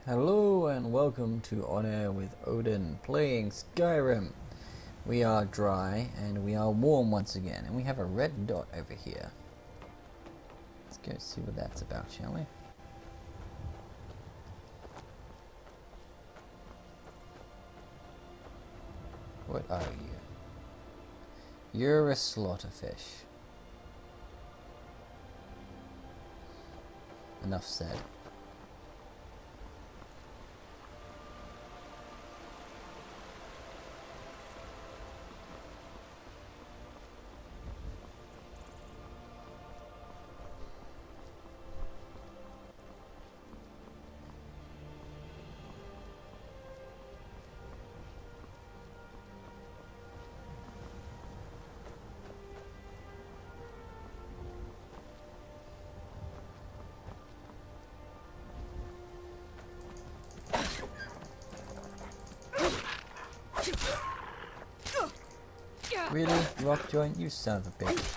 Hello and welcome to On Air with Odin, playing Skyrim. We are dry and we are warm once again, and we have a red dot over here. Let's go see what that's about, shall we? What are you? You're a slaughterfish. Enough said. Really? Rock joint? You son of a bitch.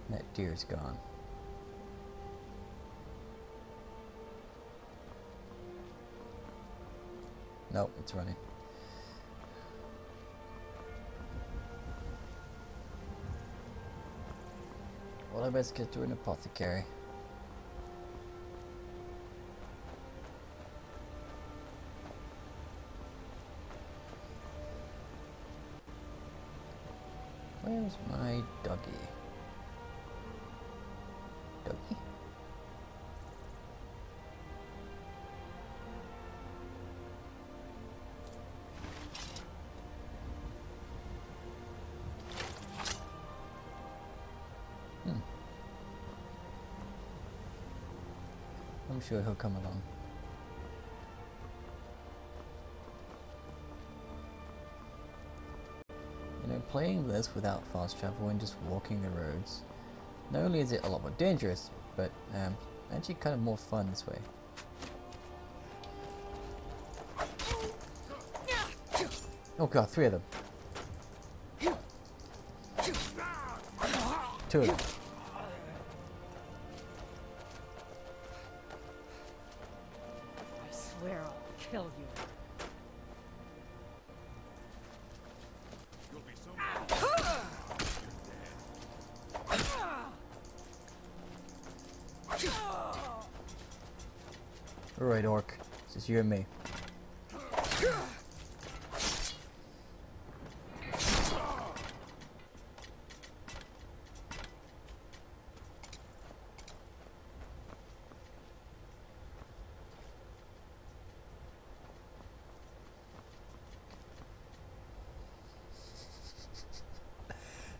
That deer's gone. Nope, it's running. Well, I best get to an apothecary. Where's my doggy? Doggy? I'm sure he'll come along. You know, playing this without fast travel and just walking the roads, not only is it a lot more dangerous, but actually kind of more fun this way. Oh god, 3 of them. 2 of them. I swear I'll kill you. Alright, Orc. It's just you and me.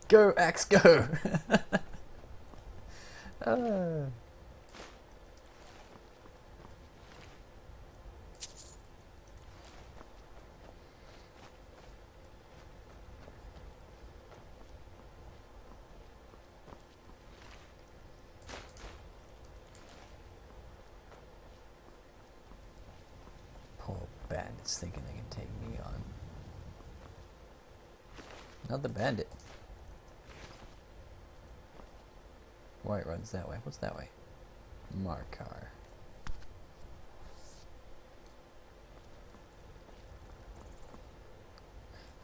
Go, Axe, go! Poor bandits thinking they can take me on. Not the bandit. Whiterun's that way. What's that way? Markar.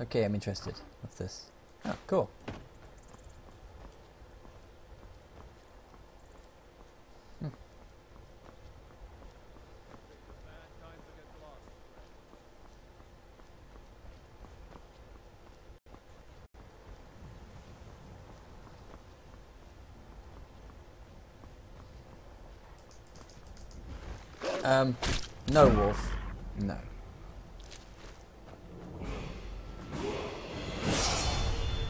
Okay, I'm interested. What's this? Oh, cool. No, wolf. No.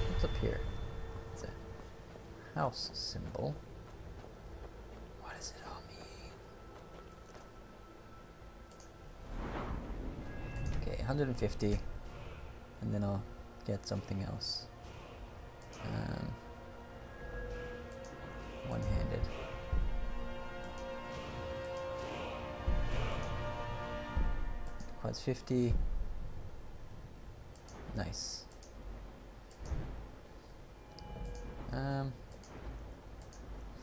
What's up here? It's a house symbol. What does it all mean? Okay, 150. And then I'll get something else. One-handed. Quads 50. Nice.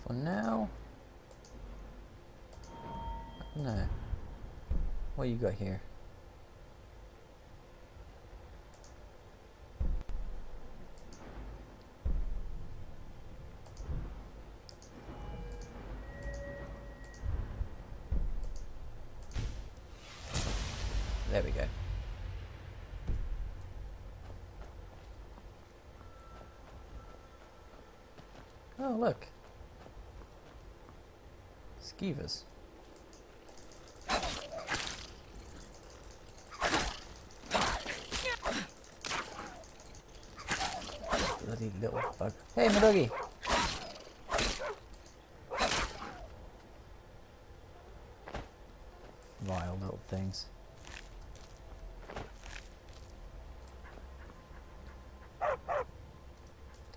For now, no. What you got here? There we go. Oh, look. Skeevers. Bloody little bug. Hey, my doggy! Vile little things.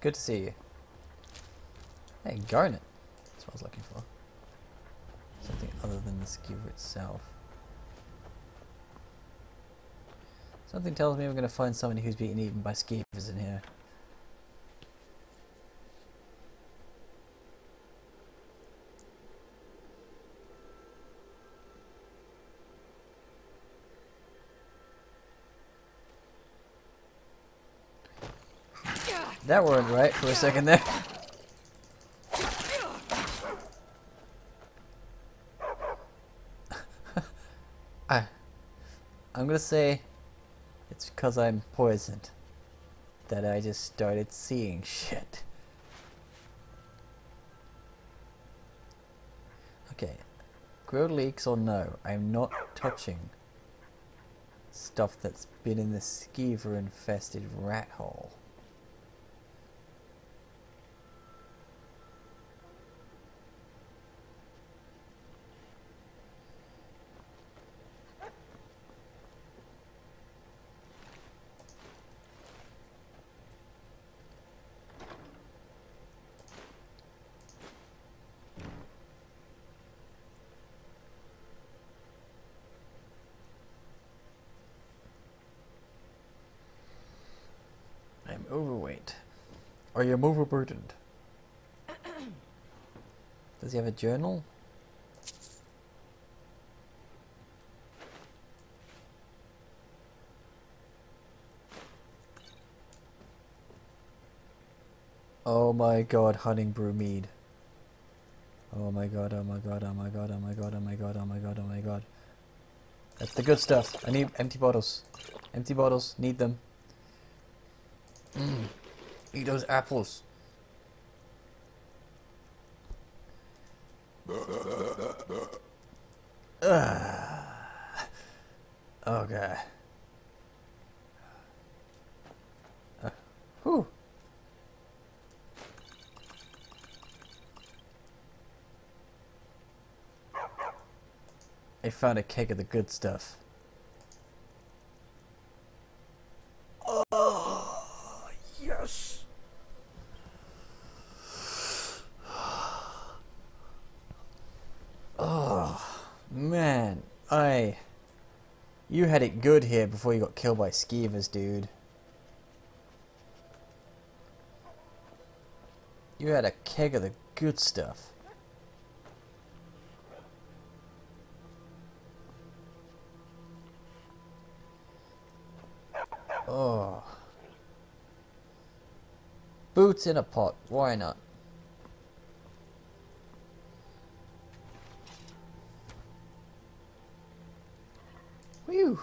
Good to see you. Hey, garnet. That's what I was looking for. Something other than the skewer itself. Something tells me we're going to find somebody who's being eaten by skeevers in here. That weren't right for a second there. I'm gonna say it's because I'm poisoned that I just started seeing shit. Okay, grow leaks or no, I'm not touching stuff that's been in the skeever infested rat hole. I'm overweight. Or you're overburdened. Does he have a journal? Oh my god, hunting brew mead. Oh my god, oh my god, oh my god, oh my god, oh my god, oh my god, oh my god. That's the good stuff. I need empty bottles. Empty bottles, need them. Eat those apples. Oh god. Whew. I found a keg of the good stuff. Oh, yes. Oh, man. You had it good here before you got killed by skeevers, dude. You had a keg of the good stuff. Oh. Boots in a pot. Why not? Whew.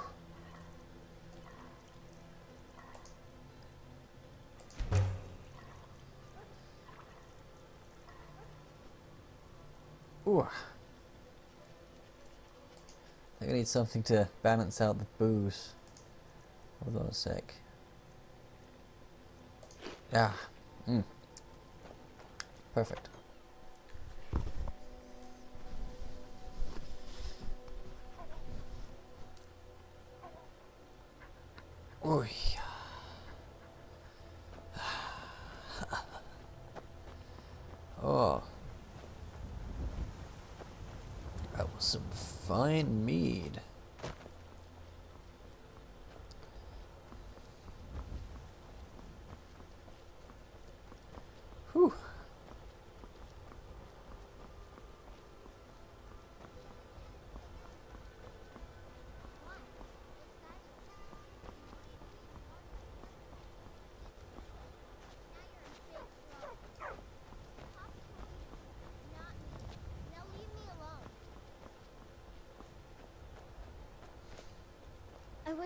Ooh. I think I need something to balance out the booze. Hold on a sec. Yeah. Perfect. Ooh. Oh. That was some fine mead. Whew.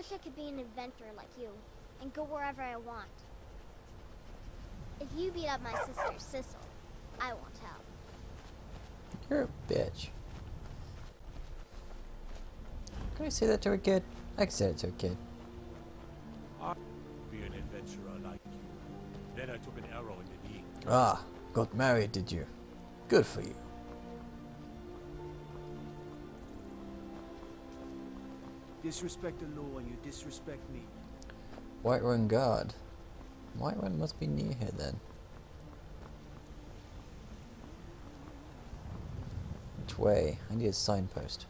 wish I could be an adventurer like you, and go wherever I want. If you beat up my sister, Sissel, I won't help. You're a bitch. Can I say that to a kid? I can say it to a kid. I'd be an adventurer like you. Then I took an arrow in the knee. Ah, got married, did you? Good for you. Disrespect the law and you disrespect me. Whiterun guard. Whiterun must be near here then. Which way? I need a signpost.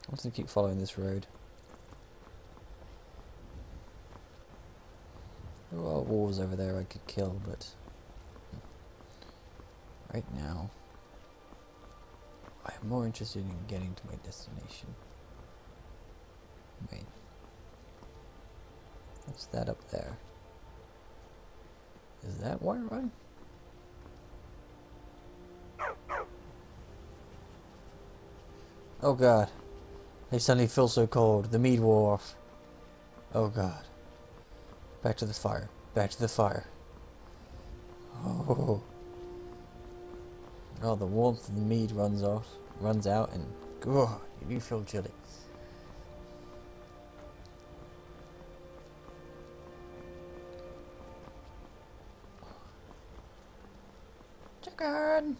I want to keep following this road. There are wolves over there I could kill, but right now I am more interested in getting to my destination. Wait. What's that up there? Is that Whiterun? Oh god. I suddenly feel so cold. The mead wore off. Oh god. Back to the fire. Back to the fire. Oh. Oh, the warmth of the mead runs out, and oh, you do feel chilly. Chicken.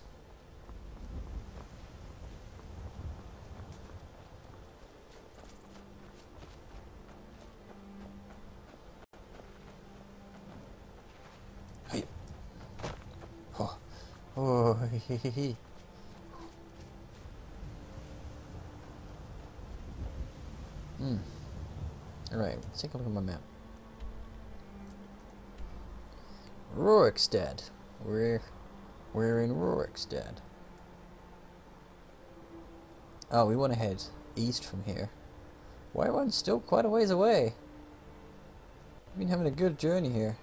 Hey. Oh, oh, hee hee hee. Alright, let's take a look at my map. Rorikstead. We're in Rorikstead. Oh, we want to head east from here. Whiterun's still quite a ways away. We've been having a good journey here.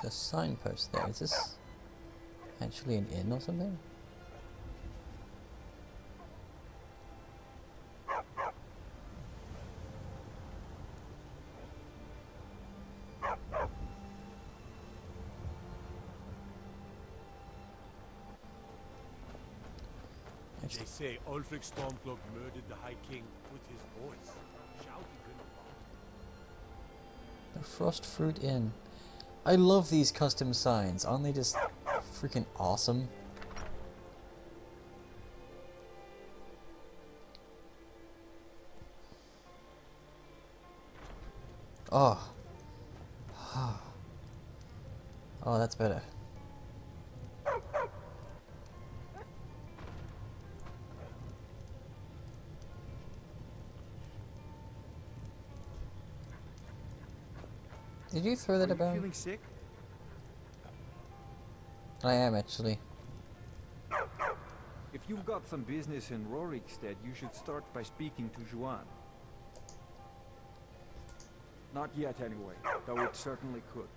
The signpost there. Is this actually an inn or something? They say Ulfric Stormcloak murdered the High King with his voice. Shouting in the The Frost Fruit Inn. I love these custom signs. Aren't they just freaking awesome? Oh. Oh, that's better. Did you throw that about? Feeling sick? I am actually. If you've got some business in Rorikstead, you should start by speaking to Juan. Not yet anyway, though it certainly could.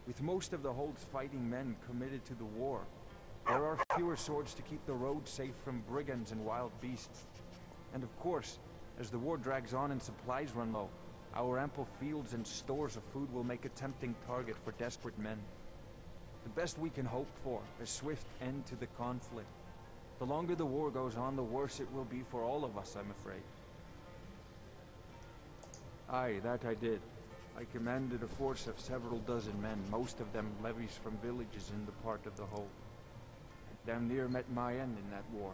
With most of the Hold's fighting men committed to the war, there are fewer swords to keep the road safe from brigands and wild beasts. And of course, as the war drags on and supplies run low, our ample fields and stores of food will make a tempting target for desperate men. The best we can hope for, a swift end to the conflict. The longer the war goes on, the worse it will be for all of us, I'm afraid. Aye, that I did. I commanded a force of several dozen men, most of them levies from villages in the part of the Hold. I damn near met my end in that war.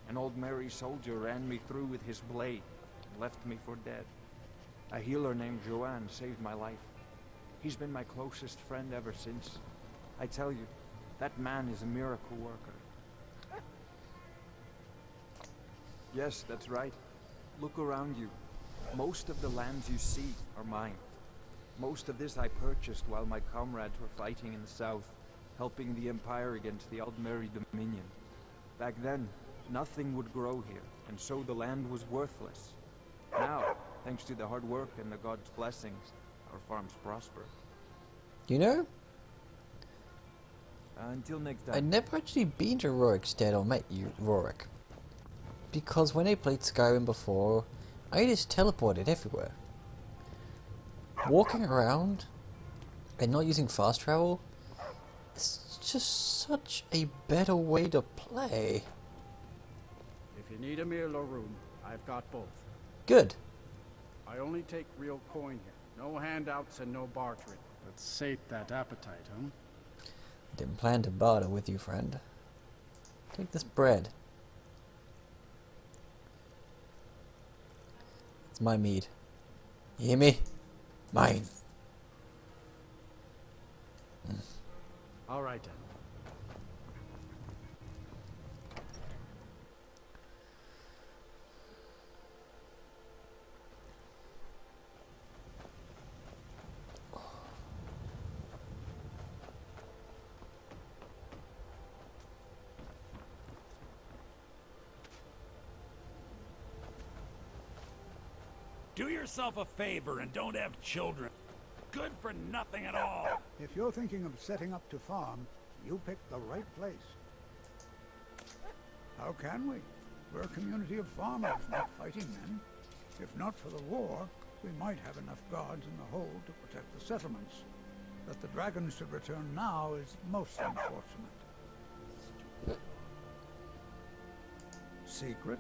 An old merry soldier ran me through with his blade, and left me for dead. A healer named Joanne saved my life. He's been my closest friend ever since. I tell you, that man is a miracle worker. Yes, that's right. Look around you. Most of the lands you see are mine. Most of this I purchased while my comrades were fighting in the south, helping the Empire against the Aldmeri Dominion. Back then, nothing would grow here, and so the land was worthless. Now, thanks to the hard work and the gods' blessings, our farms prosper. You know, Until next I'd time. never actually been to Rorik's Stead or met you, Rorik. Because when I played Skyrim before, I just teleported everywhere. Walking around and not using fast travel is just such a better way to play. If you need a meal or room, I've got both. Good. I only take real coin here. No handouts and no bartering. Let's sate that appetite, huh? Didn't plan to barter with you, friend. Take this bread. It's my mead. You hear me? Mine. All right then. Do yourself a favor and don't have children. Good for nothing at all. If you're thinking of setting up to farm, you picked the right place. How can we? We're a community of farmers, not fighting men. If not for the war, we might have enough guards in the hold to protect the settlements. That the dragons should return now is most unfortunate. Secret?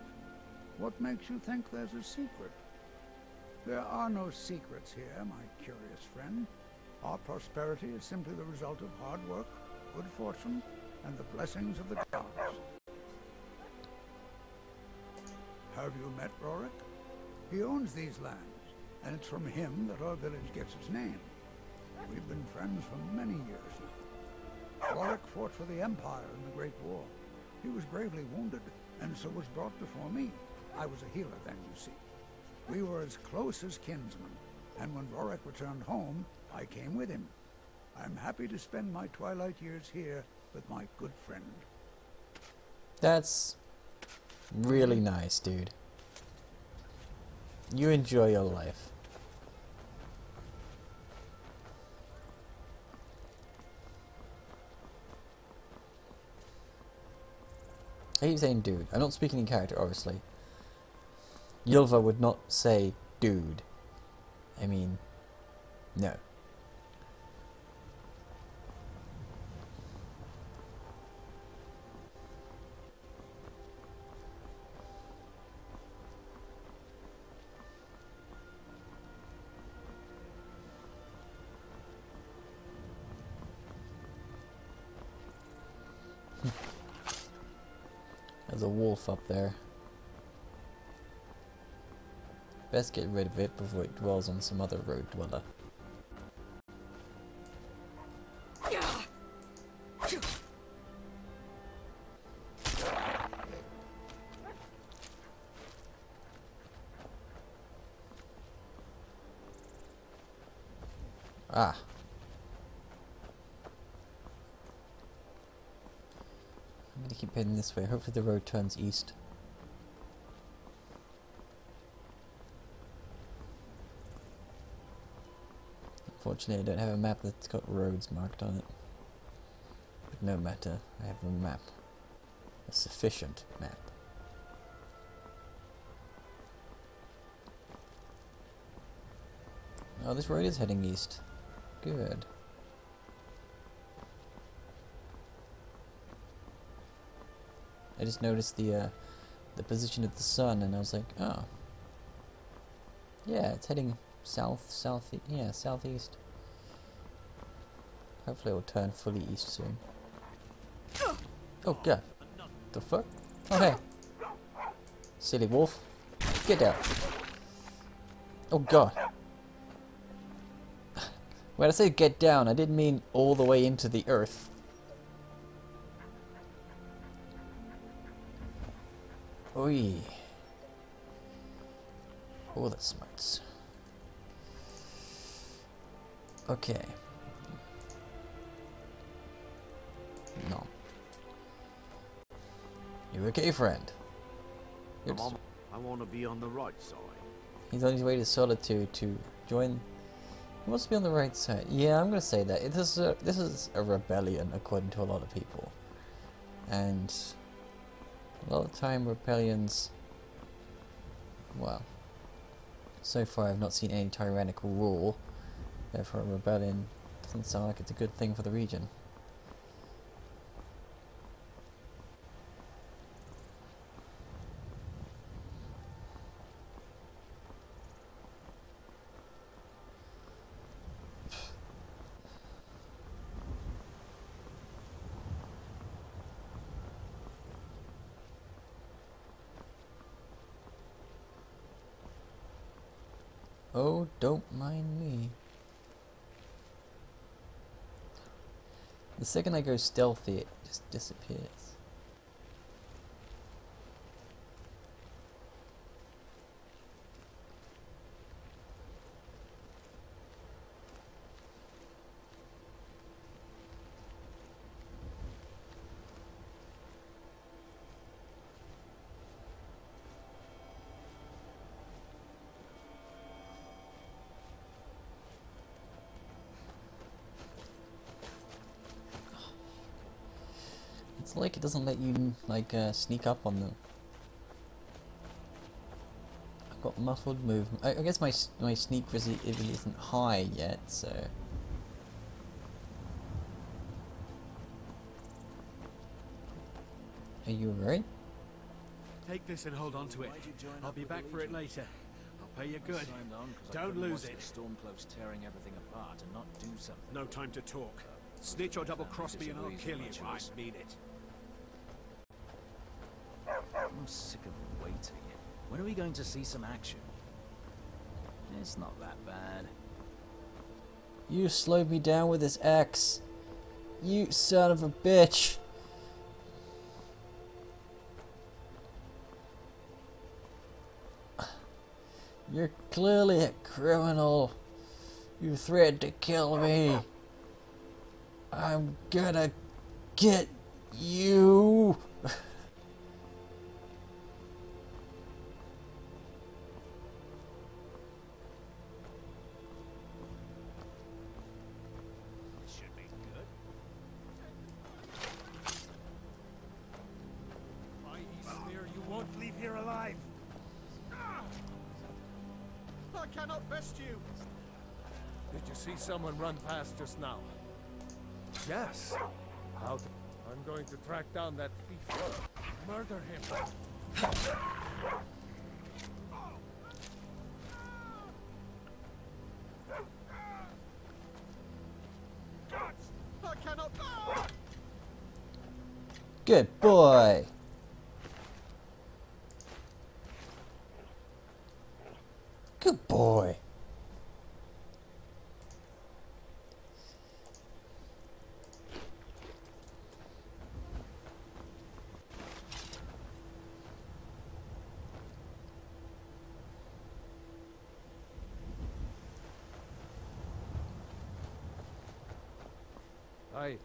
What makes you think there's a secret? There are no secrets here, my curious friend. Our prosperity is simply the result of hard work, good fortune, and the blessings of the gods. Have you met Rorik? He owns these lands, and it's from him that our village gets its name. We've been friends for many years now. Rorik fought for the Empire in the Great War. He was gravely wounded, and so was brought before me. I was a healer then, you see. We were as close as kinsmen, and when Rorik returned home, I came with him. I'm happy to spend my twilight years here with my good friend. That's really nice, dude. You enjoy your life. I keep saying dude. I'm not speaking in character, obviously. Ylva would not say dude. I mean, no. There's a wolf up there. Best get rid of it before it dwells on some other road dweller. Ah. I'm gonna keep heading this way. Hopefully the road turns east. Unfortunately, I don't have a map that's got roads marked on it. But no matter, I have a map. A sufficient map. Oh, this road is heading east. Good. I just noticed the position of the sun, and I was like, oh, yeah, it's heading southeast. Hopefully, it will turn fully east soon. Oh god, the fuck? Oh hey, silly wolf, get down! Oh god. When I say get down, I didn't mean all the way into the earth. Oi. Oh, that smarts. Okay. No. You okay, friend? I want to be on the right side. He's on his way to Solitude to join He wants to be on the right side. Yeah, I'm gonna say that. This is a rebellion according to a lot of people. And a lot of time rebellions, well, so far I've not seen any tyrannical rule. Therefore a rebellion doesn't sound like it's a good thing for the region. Oh, don't mind me. The second I go stealthy, it just disappears. It's like it doesn't let you like sneak up on them. I've got muffled movement. I guess my sneak really isn't high yet, so. Are you alright? Take this and hold on to it. I'll be back for it later. I'll pay you good. Don't lose it. Stormcloak's tearing everything apart and not do something. No time to talk. Snitch or double-cross me and I'll kill you. I mean it. I'm sick of waiting. When are we going to see some action? It's not that bad. You slowed me down with this axe. You son of a bitch. You're clearly a criminal. You threatened to kill me. I'm gonna get you. Should be good. Sneer, you won't leave here alive. I cannot best you. Did you see someone run past just now? Yes. How? I'm going to track down that thief. Murder him. I cannot. Good boy. Good boy. Hi.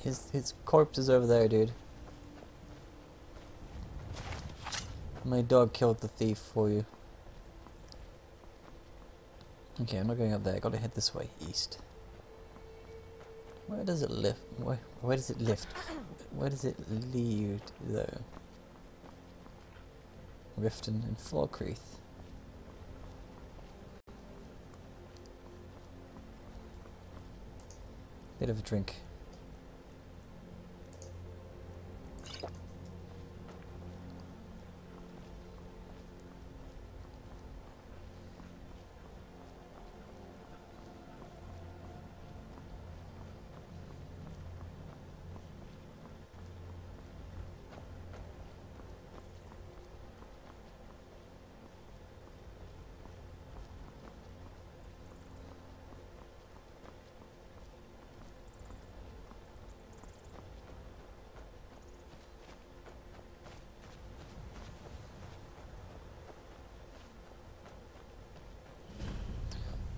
His corpse is over there, dude. My dog killed the thief for you. Okay, I'm not going up there. I gotta head this way, east. Where does it lift? Where does it lift? Where does it lead, though? Riften and Falkreath. Bit of a drink.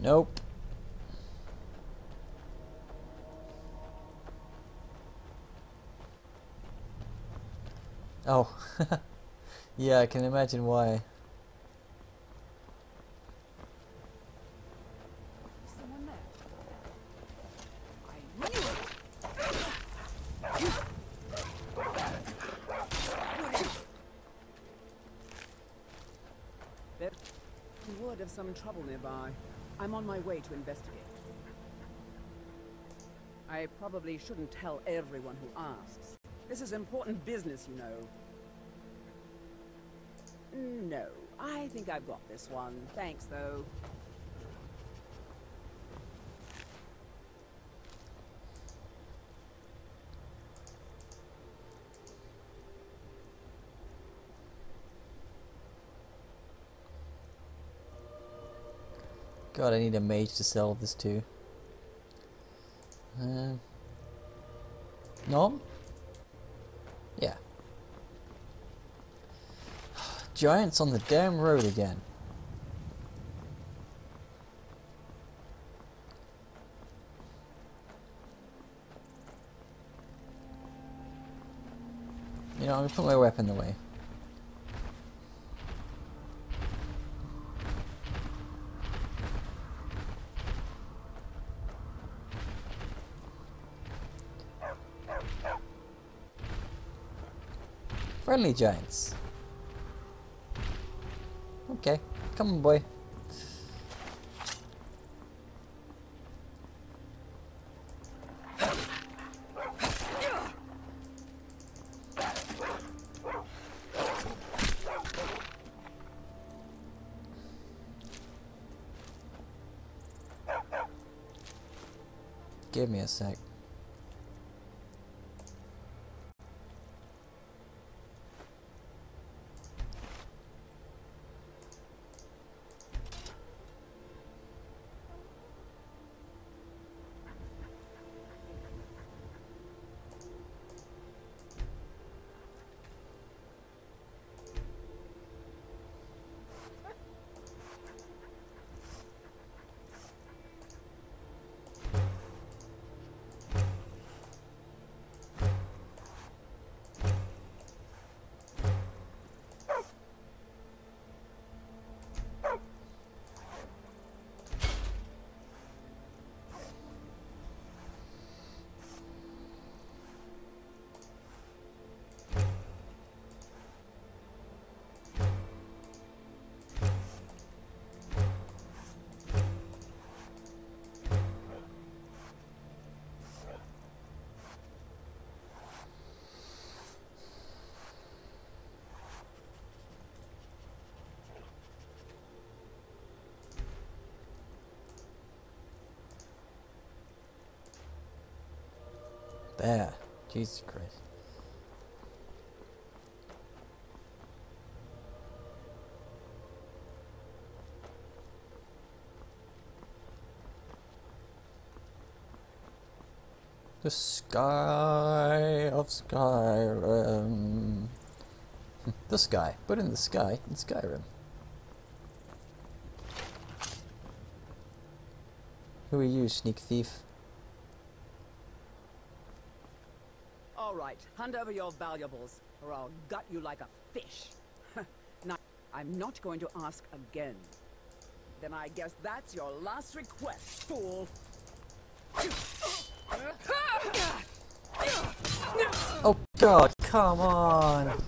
Nope. Oh. Yeah, I can imagine why. some trouble nearby. I'm on my way to investigate. I probably shouldn't tell everyone who asks. This is important business, you know. No, I think I've got this one. Thanks, though. God, I need a mage to sell this to. No? Yeah. Giants on the damn road again. You know, I'm gonna put my weapon away. Friendly giants. Okay, come on, boy. Give me a sec. There. Jesus Christ. The sky of Skyrim. The sky. Put in the sky in Skyrim. Who are you, sneak thief? All right, hand over your valuables, or I'll gut you like a fish. Now, I'm not going to ask again. Then I guess that's your last request, fool. Oh God, come on!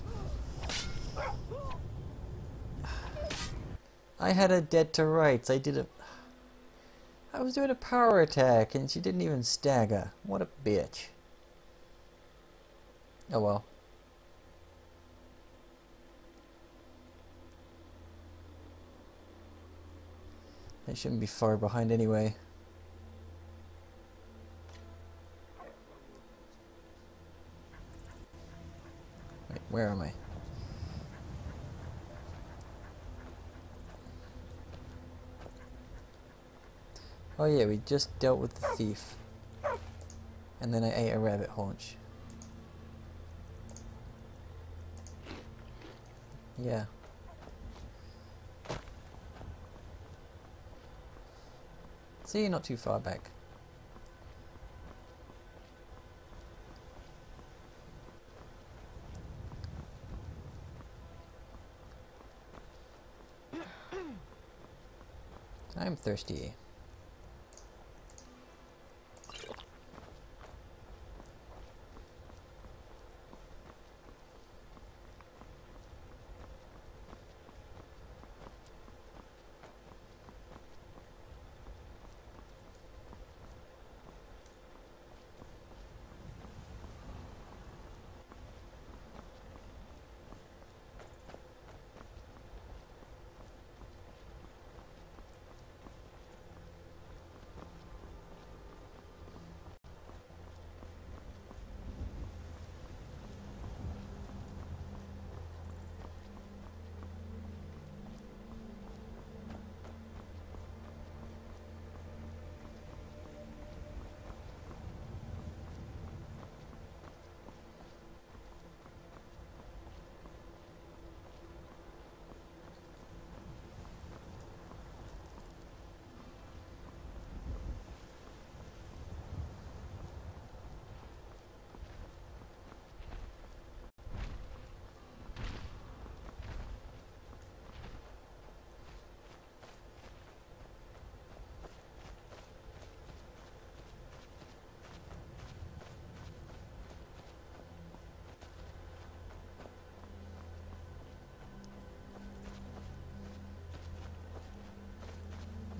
I had her dead to rights. I was doing a power attack and she didn't even stagger. What a bitch. Oh well. I shouldn't be far behind anyway. Wait, where am I? Oh yeah, we just dealt with the thief. And then I ate a rabbit haunch. Yeah. See, not too far back. I'm thirsty.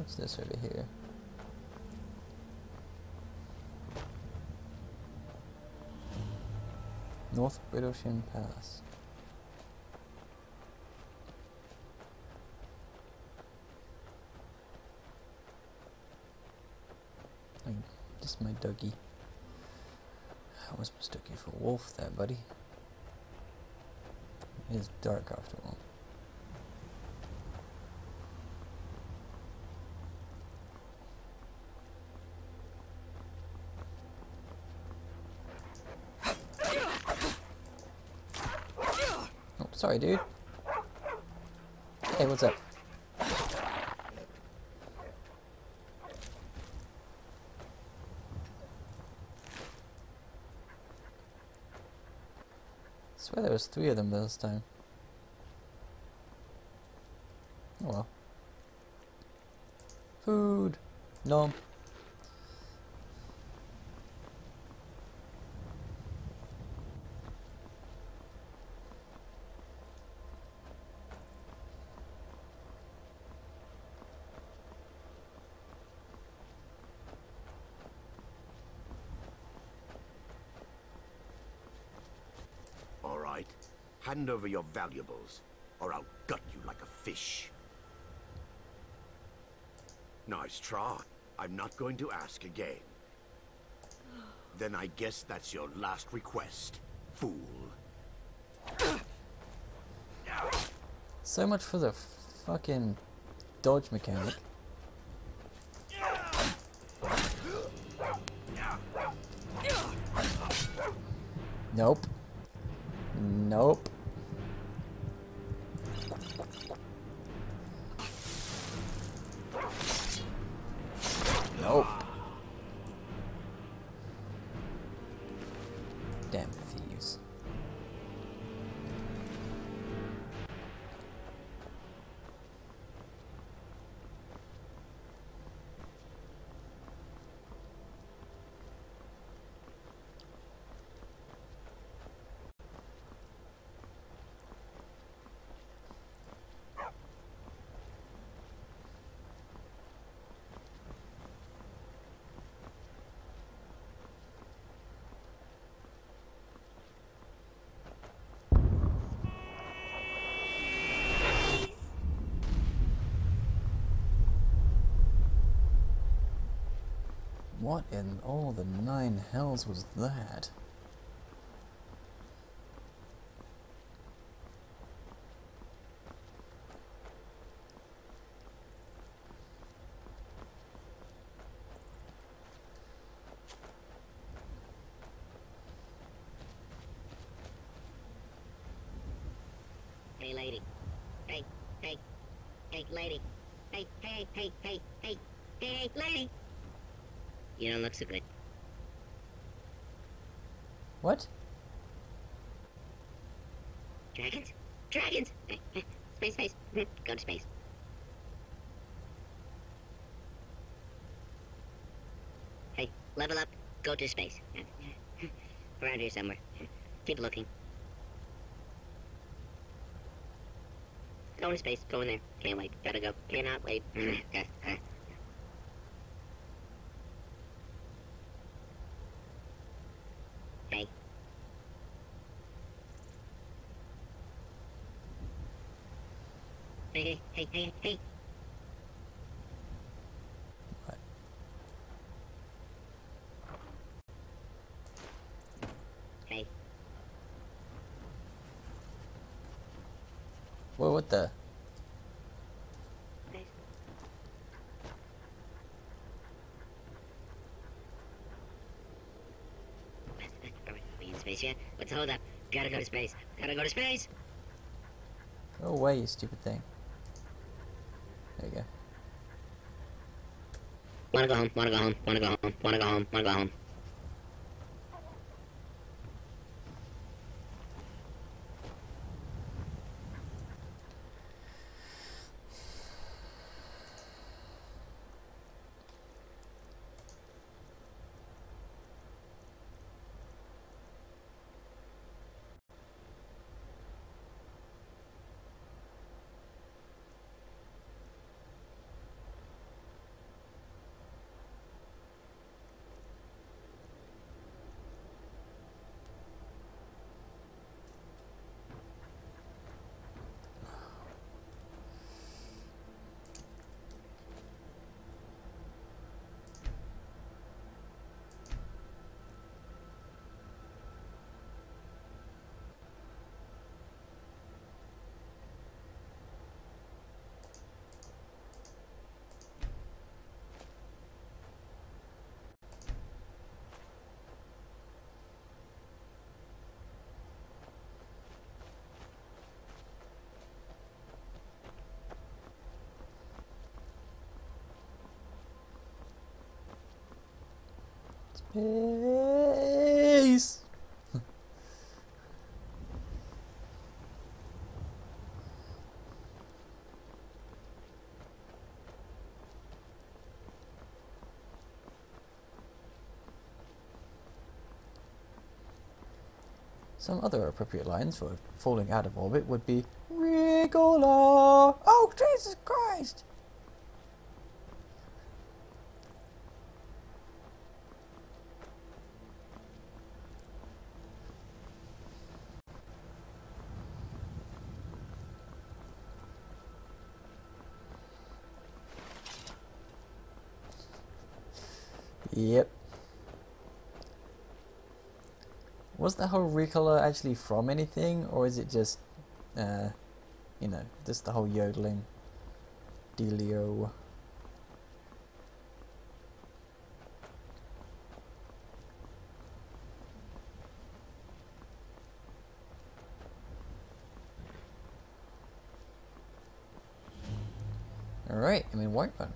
What's this over here? North Brittleshin Pass. Oh, just my doggy. I was mistaken for a wolf there, buddy. It is dark after all. Oh, sorry, dude. Hey, what's up? I swear there was 3 of them this time. Oh well. Food! No. All right. Hand over your valuables, or I'll gut you like a fish. Nice try. I'm not going to ask again. Then I guess that's your last request, fool. So much for the fucking dodge mechanic. Nope. Nope. Nope. Damn thieves. What in all the 9 hells was that? Hey, lady. Hey, hey, hey, lady. Hey, hey, hey, hey, hey, hey, lady. You don't look so good. What? Dragons? Dragons! Space, space. Go to space. Hey, level up. Go to space. Around here somewhere. Keep looking. Go to space. Go in there. Can't wait. Gotta go. Cannot wait. Hey. Hey, hey, hey, hey. What? Hey. Whoa, what the? In space yet? What's the hold up? Gotta go to space. Gotta go to space! Go away, you stupid thing. There you go. Wanna go home, wanna go home, wanna go home, wanna go home, wanna go home. Peace! Some other appropriate lines for falling out of orbit would be Rigola! Oh, Jesus Christ! Yep. Was the whole Ricola actually from anything, or is it just, you know, just the whole yodeling dealio? Alright, I'm in Whiterun.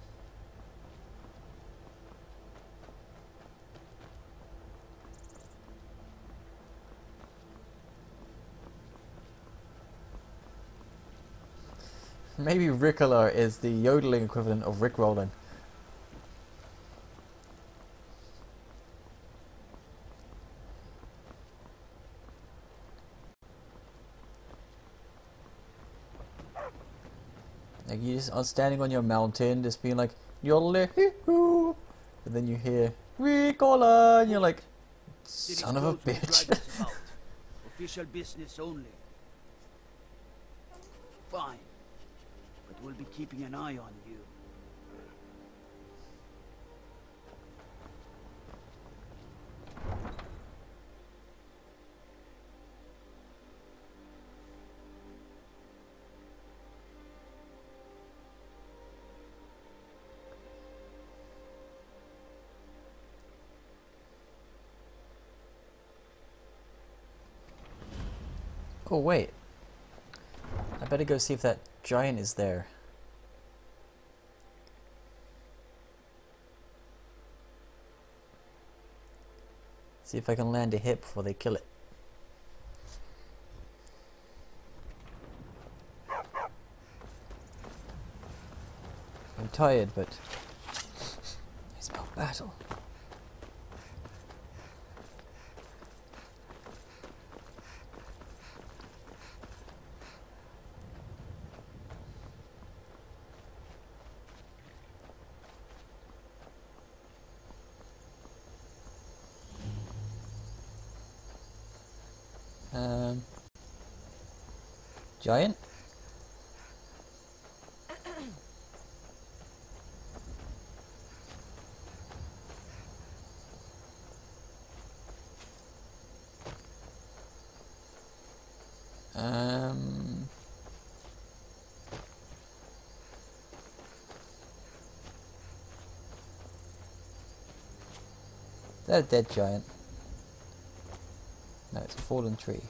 Maybe Ricola is the yodeling equivalent of Rickrolling. Like you just are standing on your mountain, just being like yodelay-hoo, but then you hear Ricola, and you're like, son of a bitch. Official business only. Fine. But we'll be keeping an eye on you. Oh wait, I better go see if that giant is there. See if I can land a hit before they kill it. I'm tired, but I smell battle. Giant? Is that a dead giant? No, it's a fallen tree.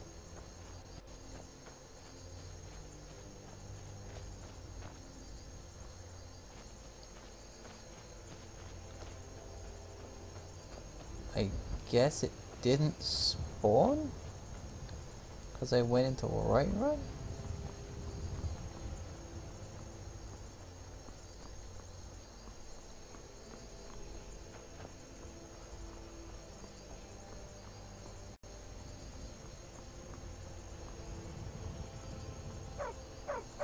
I guess it didn't spawn? Because I went into Whiterun?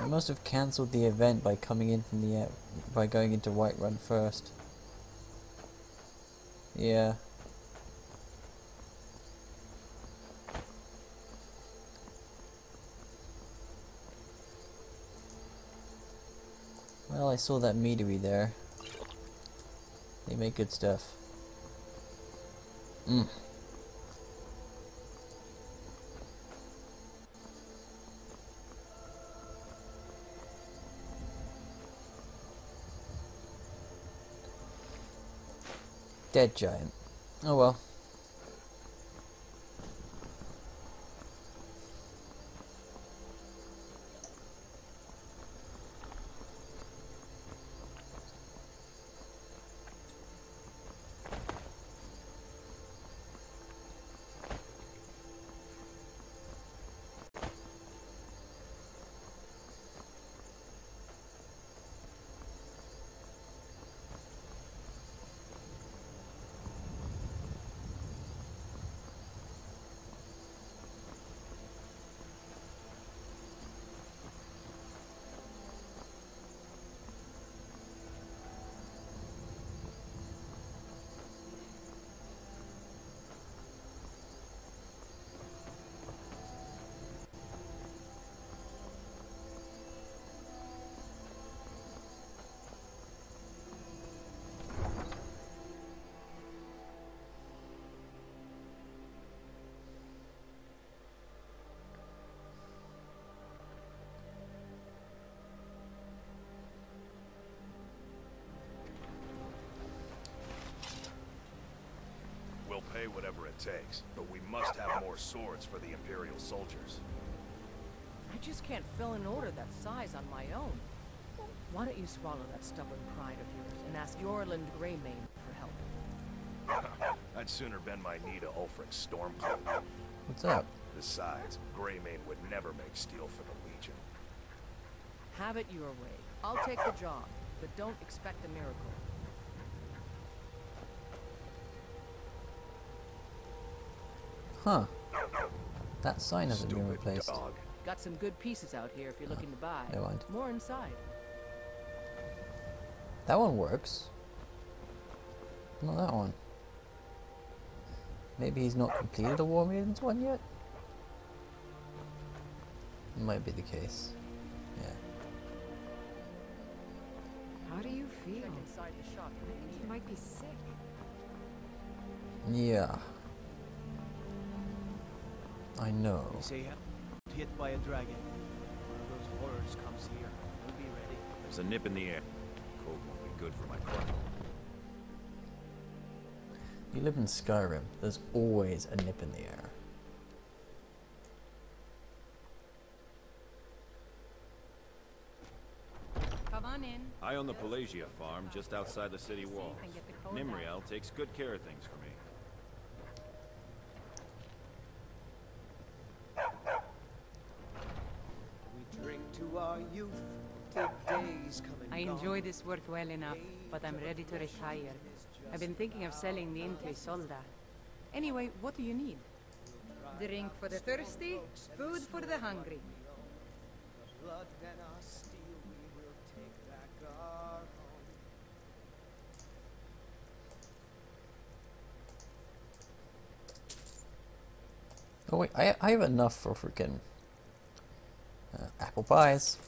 I must have cancelled the event by coming in from the by going into Whiterun first. Yeah. Well, I saw that meadery there. They make good stuff. Dead giant. Oh well. Pay whatever it takes, but we must have more swords for the Imperial soldiers. I just can't fill an order that size on my own. Why don't you swallow that stubborn pride of yours and ask Yorland Greymane for help? I'd sooner bend my knee to Ulfric's Stormcloak. What's up? Besides, Greymane would never make steel for the Legion. Have it your way. I'll take the job, but don't expect a miracle. Huh. That sign hasn't been Stupid replaced. dog. Got some good pieces out here if you're looking to buy. Never mind. More inside. That one works. Not that one. Maybe he's not completed the War Maidens one yet? Might be the case. Yeah. How do you feel? Check inside the shop. I think you might be sick. Yeah. I know. They say hit by a dragon. One of those horrors comes here. We'll be ready. There's a nip in the air. Cold won't be good for my climate. You live in Skyrim. There's always a nip in the air. Come on in. I own the Pelagia farm just outside the city walls. Nimriel takes good care of things for me. We drink to our youth, till days come and I gone. enjoy this work well enough, but I'm ready to retire. I've been thinking of selling me into Isolda. Anyway, what do you need? Drink for the thirsty, food for the hungry. Blood and our steel, we will take back our home. Oh wait, I have enough for freaking apple pies.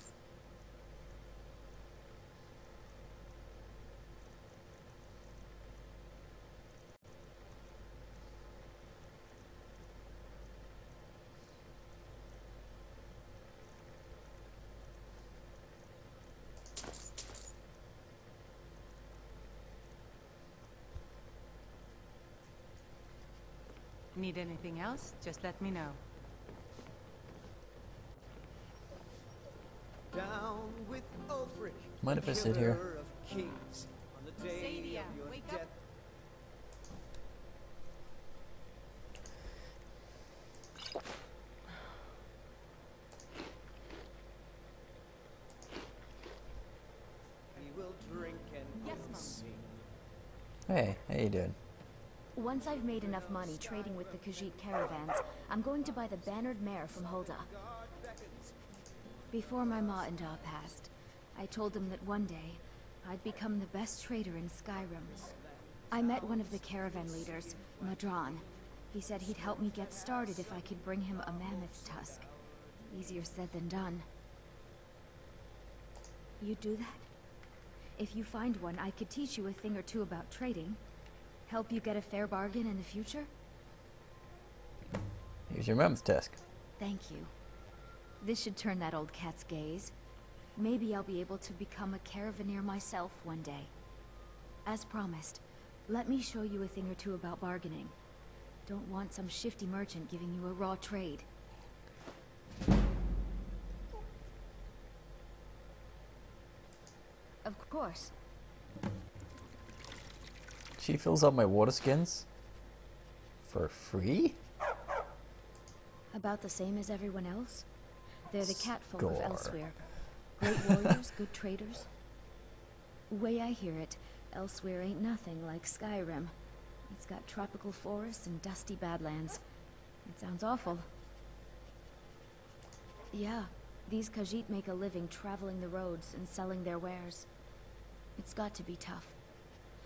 Need anything else? Just let me know. Down with Ulfric, Mind if I sit here? killer of kings, on the day Sadia, of your wake death. up. We will drink and Yes, we'll Mom. sing. Hey, how you doing? Once I've made enough money trading with the Khajiit caravans, I'm going to buy the bannered mare from Hulda. Before my ma and Da passed, I told them that one day, I'd become the best trader in Skyrim. I met one of the caravan leaders, Madron. He said he'd help me get started if I could bring him a mammoth's tusk. Easier said than done. You'd do that? If you find one, I could teach you a thing or two about trading. Help you get a fair bargain in the future? Here's your mammoth tusk. Thank you. This should turn that old cat's gaze. Maybe I'll be able to become a caravaneer myself one day. As promised, let me show you a thing or two about bargaining. Don't want some shifty merchant giving you a raw trade. Of course. She fills up my water skins for free? About the same as everyone else. They're the catfolk Score. of Elsewhere. Great warriors, good traders. Way I hear it, Elsewhere ain't nothing like Skyrim. It's got tropical forests and dusty badlands. It sounds awful. Yeah, these Khajiit make a living traveling the roads and selling their wares. It's got to be tough.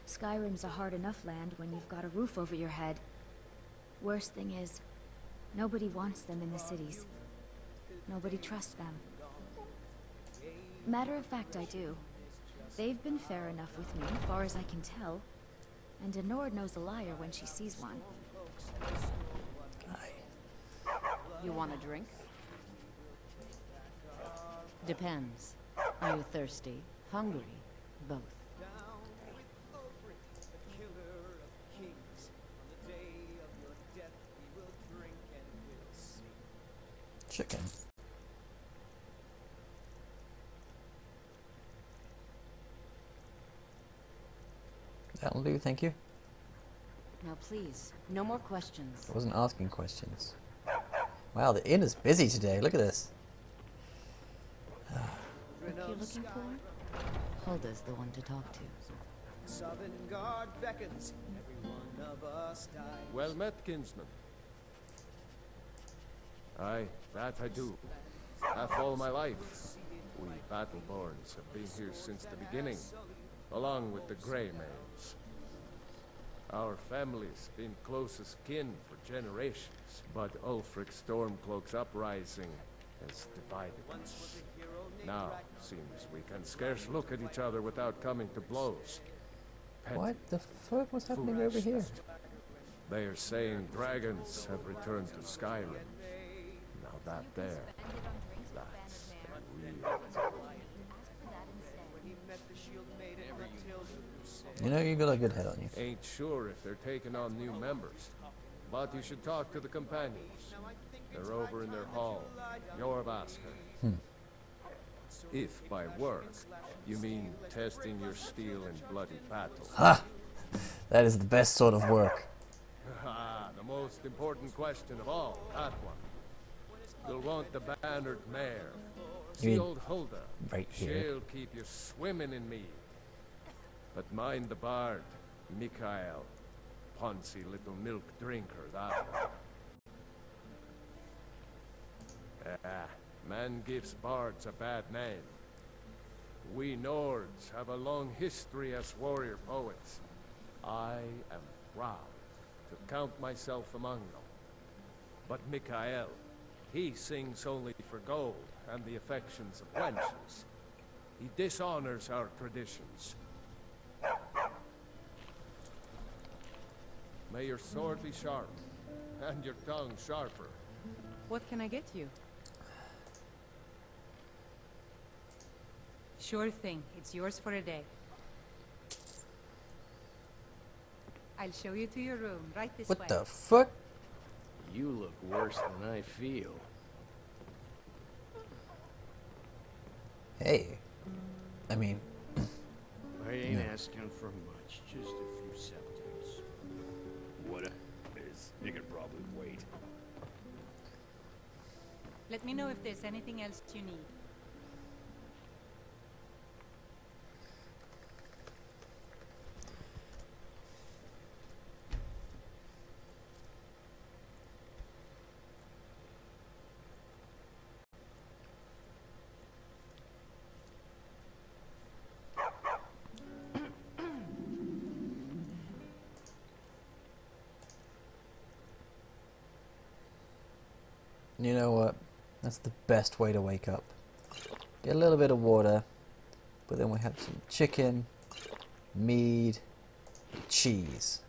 Skyrim's a hard enough land when you've got a roof over your head. Worst thing is, nobody wants them in the cities. Nobody trusts them. Matter of fact, I do. They've been fair enough with me, far as I can tell. And Denord knows a liar when she sees one. You want a drink? Depends. Are you thirsty? Hungry? Both. Down with Ulfric, the killer of kings, on the day chicken. That'll do, thank you. Now please, no more questions. I wasn't asking questions. Wow, the inn is busy today. Look at this. What are you looking for? Hulda's the one to talk to. Southern Guard beckons. Every one of us dies. Well met, kinsman. Aye, that I do. Half all my life. We Battleborns have been here since the beginning, along with the Grey Maids. Our family's been closest kin for generations, but Ulfric's Stormcloak's uprising has divided us. Now, seems we can scarce look at each other without coming to blows. What the fuck was happening over here? They are saying dragons have returned to Skyrim. Now that there, that's real. You know, you got a good head on you. Ain't sure if they're taking on new members, but you should talk to the companions. They're over in their hall. Jorvasker. If by work, you mean testing your steel in bloody battle. Ha! That is the best sort of work. Ah, the most important question of all, that one. You'll want the bannered mare. See old Hulda. Right here. She'll keep you swimming in mead. But mind the bard, Mikael. Poncy little milk drinker, that one. Man gives bards a bad name. We Nords have a long history as warrior poets. I am proud to count myself among them. But Mikael, he sings only for gold and the affections of wenches. He dishonors our traditions. May your sword be sharp, and your tongue sharper. What can I get you? Sure thing. It's yours for a day. I'll show you to your room, right this way. What the fuck? You look worse than I feel. Hey. I mean... I ain't asking for much, just a few septims. What is? You can probably wait. Let me know if there's anything else you need. You know what? That's the best way to wake up. Get a little bit of water, but then we have some chicken, mead, cheese.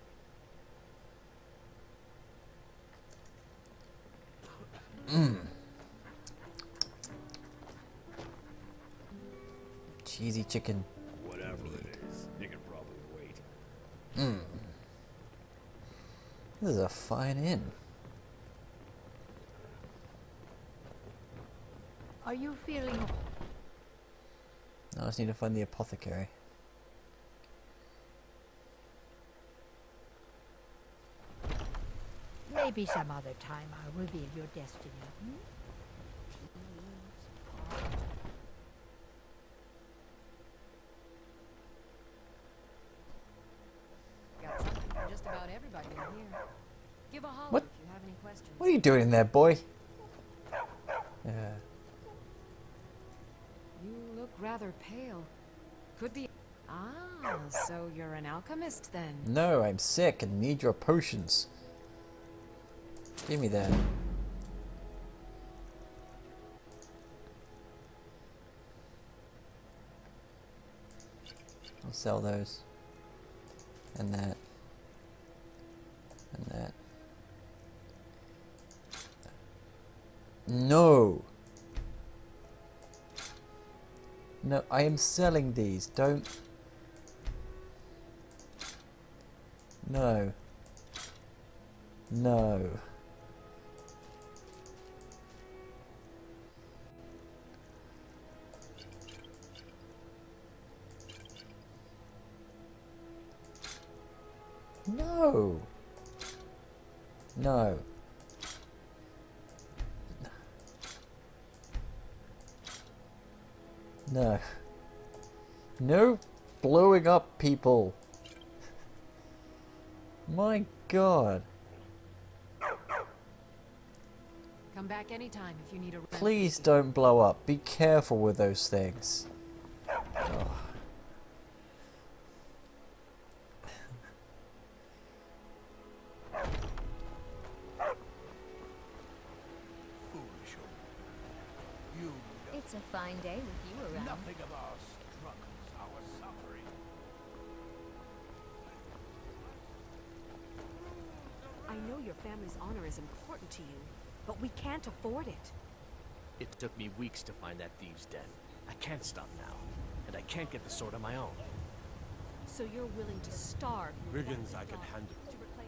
Cheesy chicken. Whatever it is, you can probably wait. This is a fine inn. Are you feeling... I just need to find the apothecary. Maybe some other time I'll reveal your destiny. Got something for just about everybody in here. Give a holler What? if you have any questions. What are you doing there, boy? Yeah. You look rather pale. Could be... Ah, so you're an alchemist then. No, I'm sick and need your potions. Give me that. I'll sell those. And that. And that. No! No, I am selling these. Don't... No. No. No! No. No. No blowing up people. My god. Come back anytime if you need a rent. Please don't blow up. Be careful with those things. Oh. It's a fine day with you around. Nothing of our struggles, our suffering. I know your family's honor is important to you, but we can't afford it. It took me weeks to find that thieves' den. I can't stop now, and I can't get the sword on my own. So you're willing to starve? Brigands I can handle.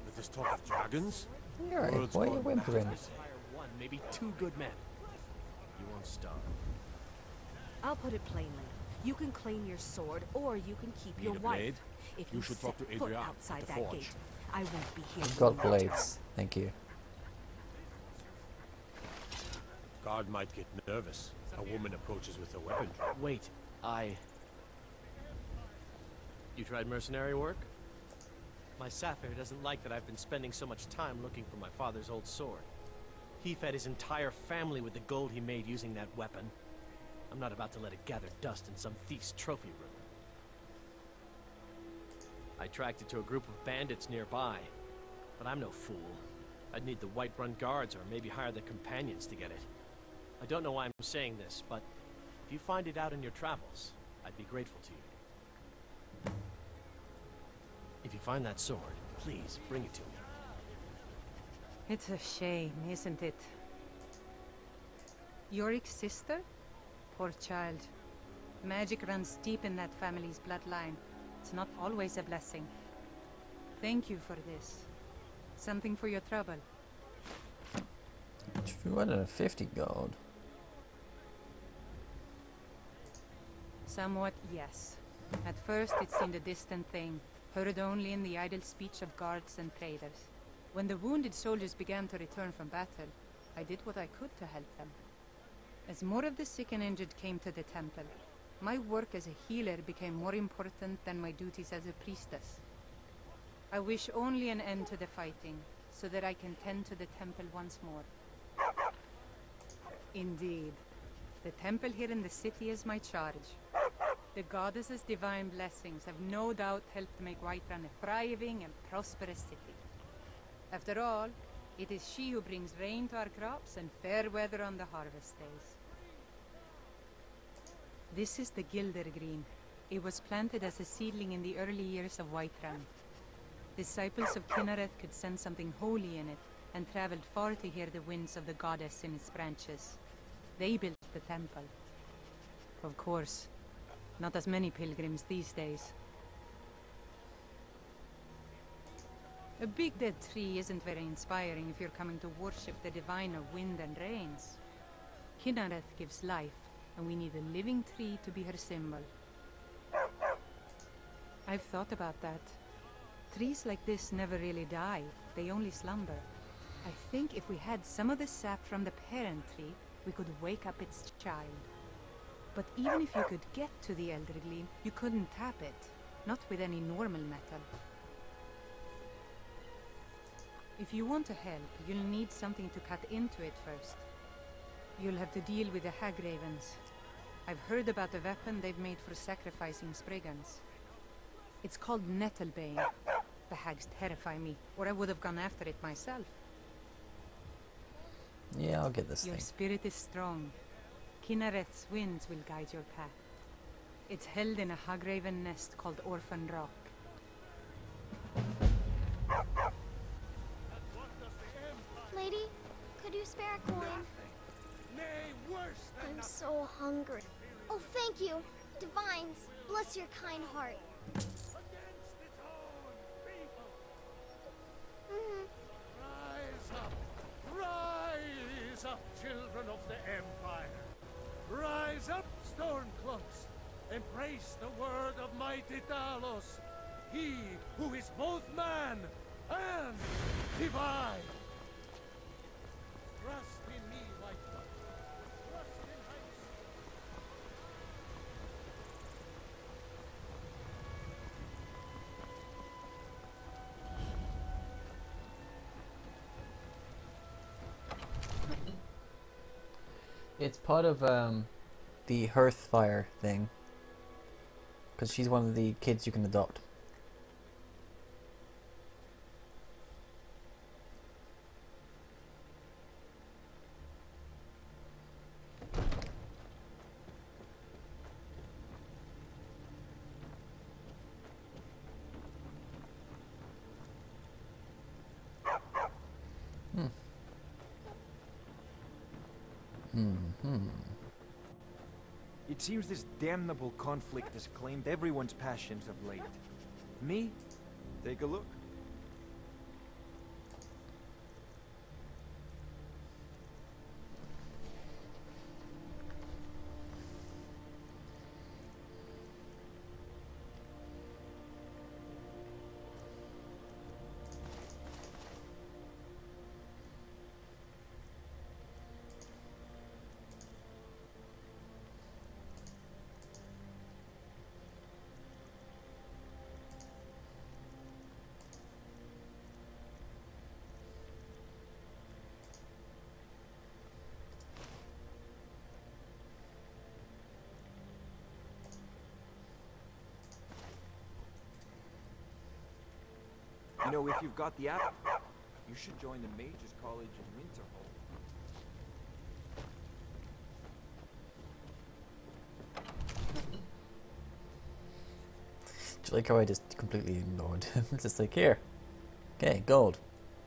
But this talk of dragons? Alright, why are you whimpering? Hire one, maybe two good men. You won't starve. I'll put it plainly. You can claim your sword, or you can keep your wife. If you should set talk to foot Adrian outside at the that forge. gate, I won't be here. I've got blades. Thank you. Guard might get nervous. A woman approaches with a weapon. Wait, You tried mercenary work? My Sapphire doesn't like that I've been spending so much time looking for my father's old sword. He fed his entire family with the gold he made using that weapon. I'm not about to let it gather dust in some thief's trophy room. I tracked it to a group of bandits nearby, but I'm no fool. I'd need the Whiterun guards or maybe hire the companions to get it. I don't know why I'm saying this, but if you find it out in your travels, I'd be grateful to you. If you find that sword, please bring it to me. It's a shame, isn't it? Yorick's sister? Poor child. Magic runs deep in that family's bloodline. It's not always a blessing. Thank you for this. Something for your trouble. 250 gold. Somewhat, yes. At first it seemed a distant thing, heard only in the idle speech of guards and traders. When the wounded soldiers began to return from battle, I did what I could to help them. As more of the sick and injured came to the temple, my work as a healer became more important than my duties as a priestess. I wish only an end to the fighting, so that I can tend to the temple once more. Indeed. The temple here in the city is my charge. The goddess's divine blessings have no doubt helped make Whiterun a thriving and prosperous city. After all, it is she who brings rain to our crops and fair weather on the harvest days. This is the Gilder Green. It was planted as a seedling in the early years of Whiterun. Disciples of Kinnereth could sense something holy in it, and traveled far to hear the winds of the goddess in its branches. They built the temple. Of course, not as many pilgrims these days. A big dead tree isn't very inspiring if you're coming to worship the divine of wind and rains. Kinnereth gives life, and we need a living tree to be her symbol. I've thought about that. Trees like this never really die, they only slumber. I think if we had some of the sap from the parent tree, we could wake up its child. But even if you could get to the elderly, you couldn't tap it, not with any normal metal. If you want to help, you'll need something to cut into it first. You'll have to deal with the hag ravens. I've heard about the weapon they've made for sacrificing Spriggans. It's called Nettlebane. The hags terrify me, or I would have gone after it myself. Yeah, I'll get this Your thing. spirit is strong. Kinnereth's winds will guide your path. It's held in a hagraven nest called Orphan Rock. Lady, could you spare a coin? I'm so hungry. Oh, thank you. Divines, bless your kind heart. Rise up, children of the Empire. Rise up, Stormcloaks. Embrace the word of mighty Talos. He who is both man and divine. Trust in me, Whiterun. Trust in Highness. It's part of the Hearthfire thing, because she's one of the kids you can adopt. It seems this damnable conflict has claimed everyone's passions of late. Me? Take a look. You know, if you've got the app, you should join the Mages College in Winterhold. Do you like how I just completely ignored him? It's just like, here. Okay, gold.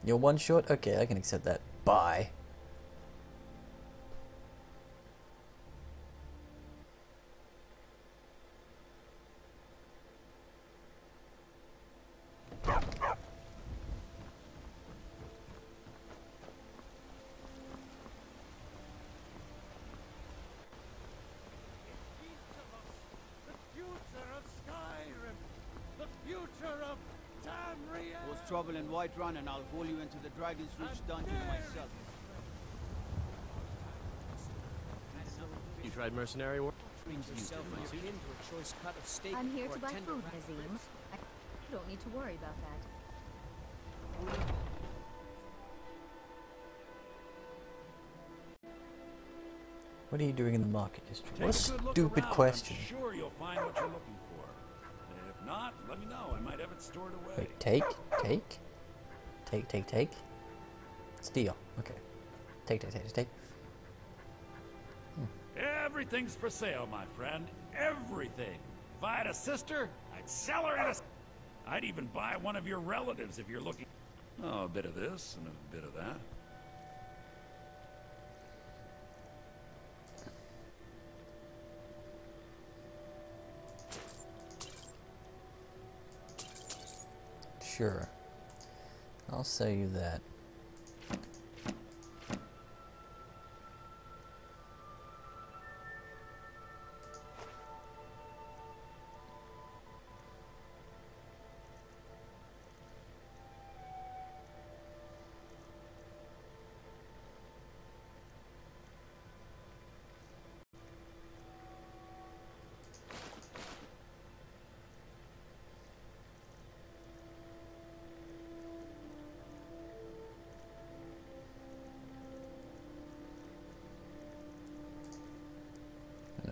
You're one short? Okay, I can accept that. Bye. Cause trouble in Whiterun and I'll haul you into the Dragon's Reach dungeon myself. You tried mercenary work? Yourself and your kin to a choice cut of steak. I'm here or to a buy tender food, rack of Nazim. ribs. I don't need to worry about that. What are you doing in the market district? Take What a good look stupid around. question. I'm sure you'll find what you're looking for. If not, let me know. I might have it stored away. Wait, take. Steal. Okay. Take. Everything's for sale, my friend. Everything. If I had a sister, I'd sell her in a... I'd even buy one of your relatives if you're looking... Oh, a bit of this and a bit of that. Sure. I'll sell you that.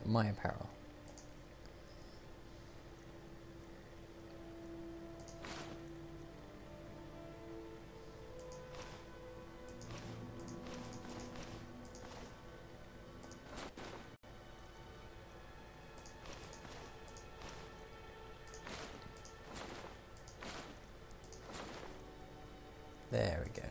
My apparel. There we go.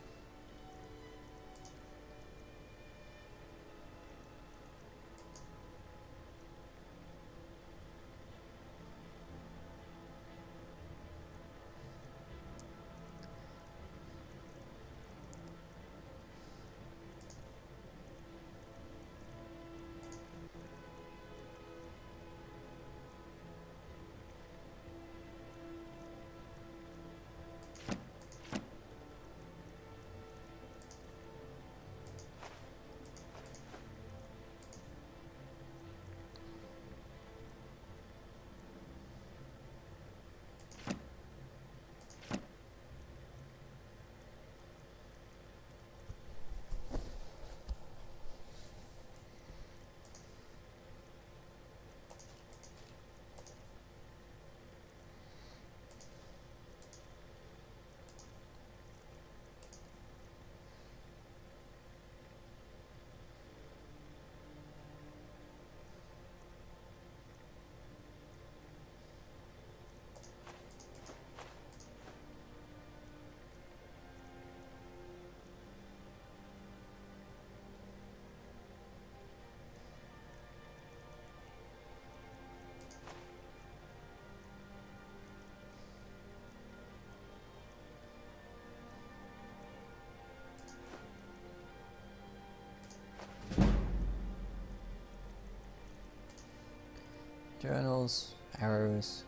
Journals, arrows.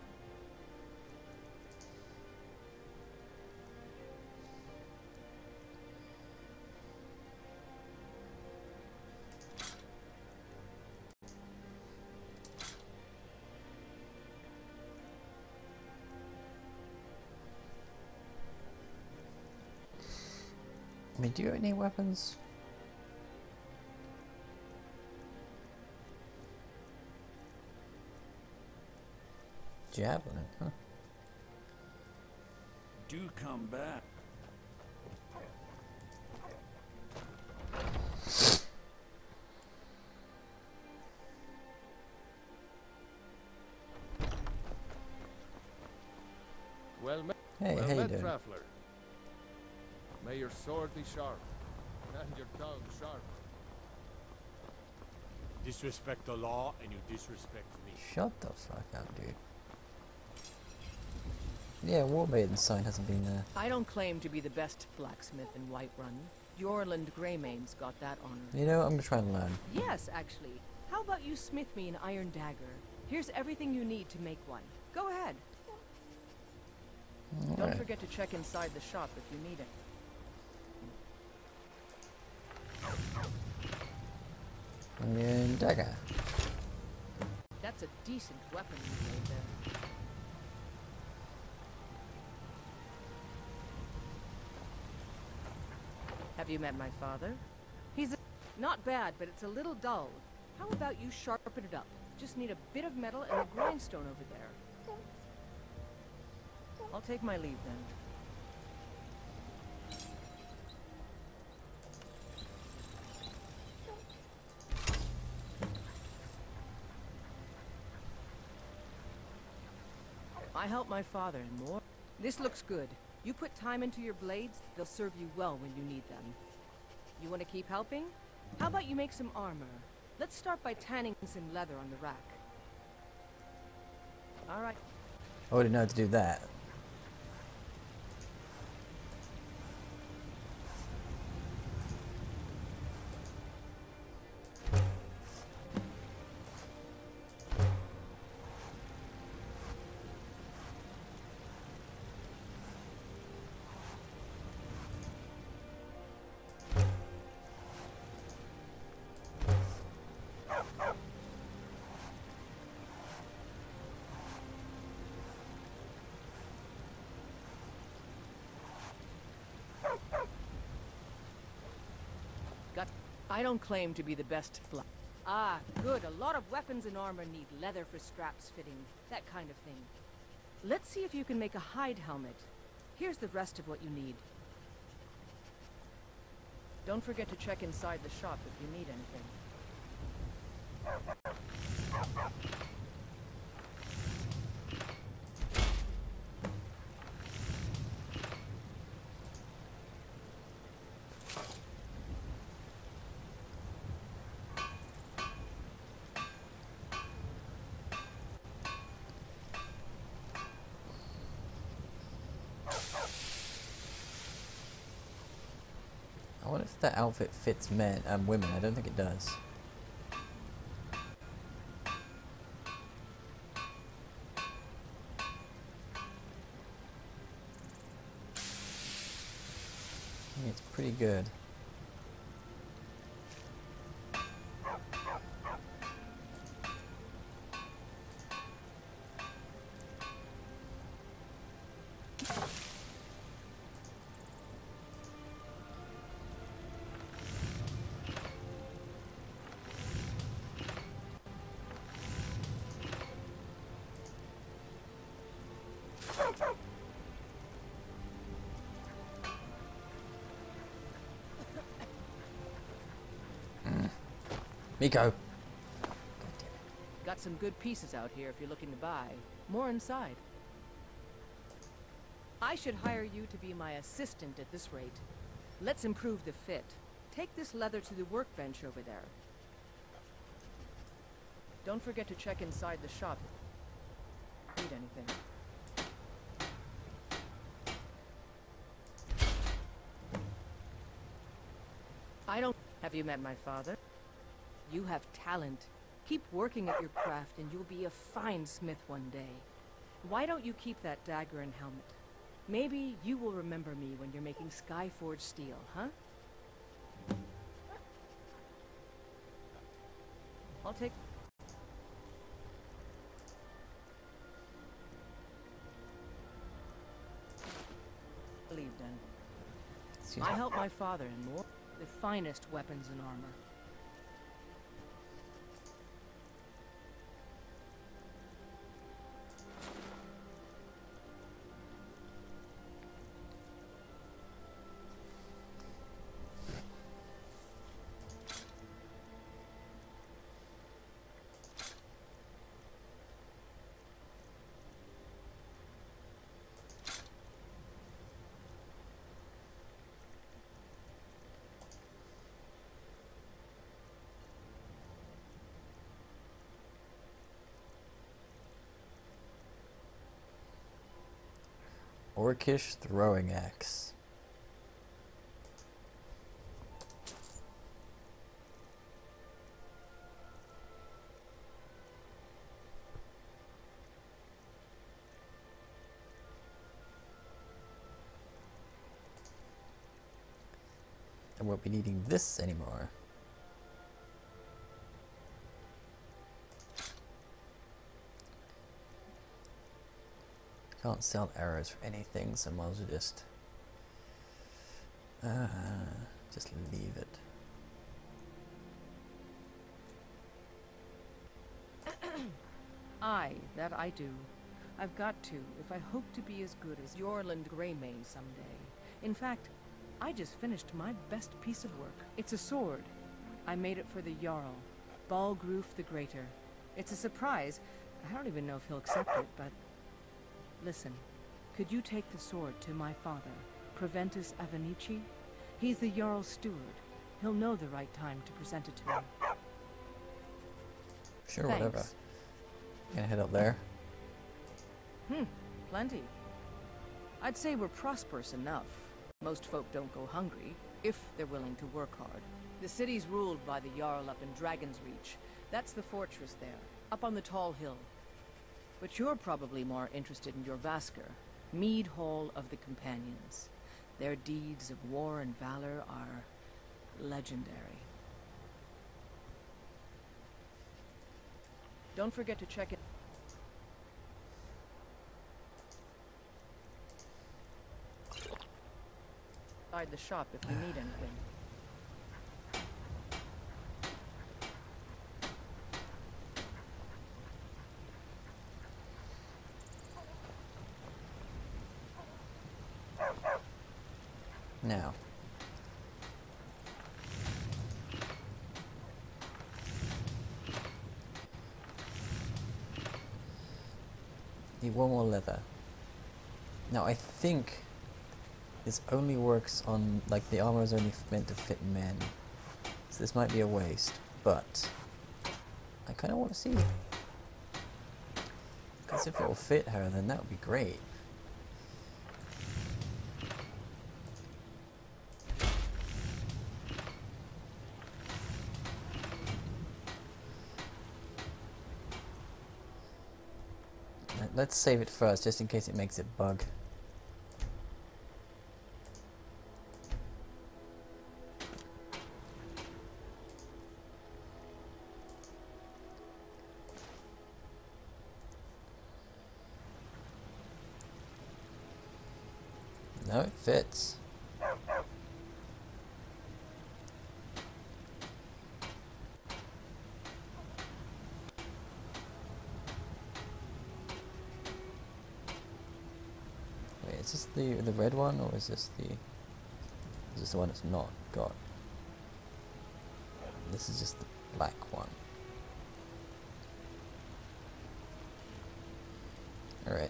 I mean, do you have any weapons? Javelin, huh? Do come back. Well met, Hey, well how you met, doing? traveler. May your sword be sharp, and your tongue sharp. Disrespect the law, and you disrespect me. Shut the fuck up, dude. Yeah, War Maiden's sign hasn't been there. I don't claim to be the best blacksmith in Whiterun. Ylva Greymane's got that honor. You know, I'm gonna try and learn. Yes, actually. How about you smith me an iron dagger? Here's everything you need to make one. Go ahead. Don't Alright. forget to check inside the shop if you need it. Iron dagger. That's a decent weapon you made there. Have you met my father? He's not bad, but it's a little dull. How about you sharpen it up? Just need a bit of metal and a grindstone over there. I'll take my leave then. I help my father and more. This looks good. You put time into your blades, they'll serve you well when you need them. You want to keep helping? How about you make some armor? Let's start by tanning some leather on the rack. All right. I wouldn't know how to do that. I don't claim to be the best black. Ah, good. A lot of weapons and armor need leather for straps fitting, that kind of thing. Let's see if you can make a hide helmet. Here's the rest of what you need. Don't forget to check inside the shop if you need anything. I wonder if that outfit fits men and women. I don't think it does. I think it's pretty good. Miko. Got some good pieces out here if you're looking to buy. More inside. I should hire you to be my assistant at this rate. Let's improve the fit. Take this leather to the workbench over there. Don't forget to check inside the shop. Need anything. I don't... Have you met my father? You have talent. Keep working at your craft and you'll be a fine smith one day. Why don't you keep that dagger and helmet? Maybe you will remember me when you're making Skyforged steel, huh? I'll take... Leave then. I helped my father in more the finest weapons and armor. Orcish throwing axe. I won't be needing this anymore. Can't sell arrows for anything, so I might as well just leave it. Aye, that I do. I've got to, if I hope to be as good as Yorland Greymane someday. In fact, I just finished my best piece of work. It's a sword. I made it for the Jarl, Balgroof the Greater. It's a surprise. I don't even know if he'll accept it, but... Listen, could you take the sword to my father, Proventus Avenici? He's the Jarl's steward. He'll know the right time to present it to him. Sure, Thanks. whatever. Gonna head up there. Plenty. I'd say we're prosperous enough. Most folk don't go hungry, if they're willing to work hard. The city's ruled by the Jarl up in Dragon's Reach. That's the fortress there, up on the tall hill. But you're probably more interested in your Vasker, Mead Hall of the Companions. Their deeds of war and valor are legendary. Don't forget to check it. Inside the shop if you need anything. Now. Need one more leather. Now I think this only works on, like, the armor is only meant to fit men. So this might be a waste, but I kind of want to see. Because if it will fit her, then that would be great. Let's save it first, just in case it makes it bug. No, it fits. Is this the red one, or is this the one it's not got? This is just the black one. Alright.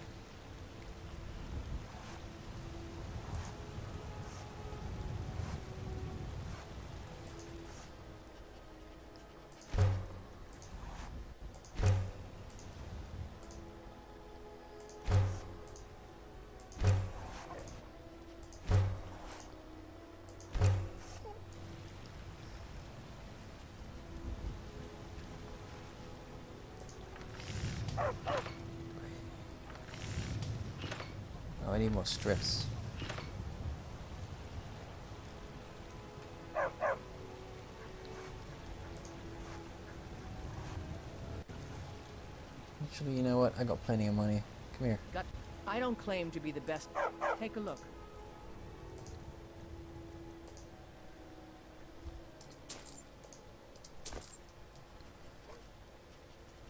need more strips. Actually, you know what? I got plenty of money. Come here. I don't claim to be the best. Take a look.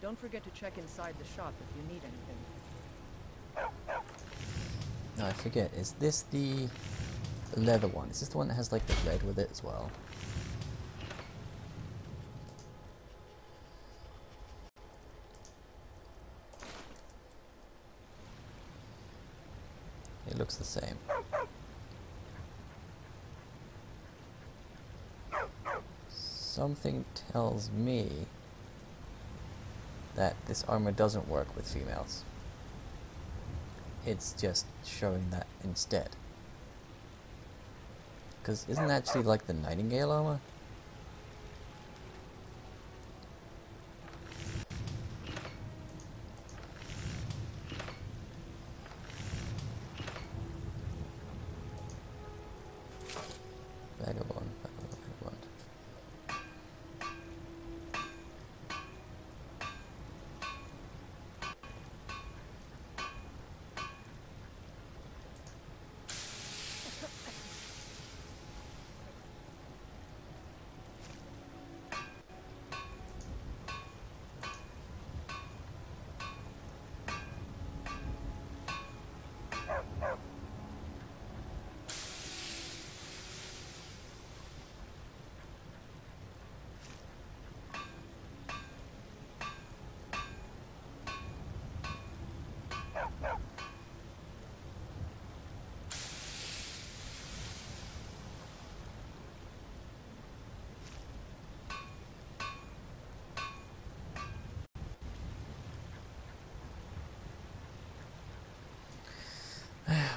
Don't forget to check inside the shop if you need anything. No, I forget. Is this the leather one? Is this the one that has like the red with it as well? It looks the same. Something tells me that this armor doesn't work with females. It's just showing that instead. Because isn't that actually like the Nightingale armor? Vagabond, vagabond, vagabond.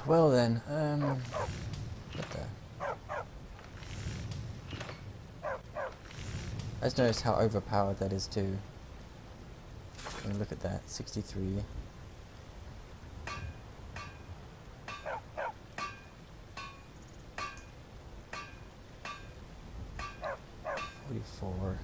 Well then, what the? I just noticed how overpowered that is too. I mean, look at that, 63. $44.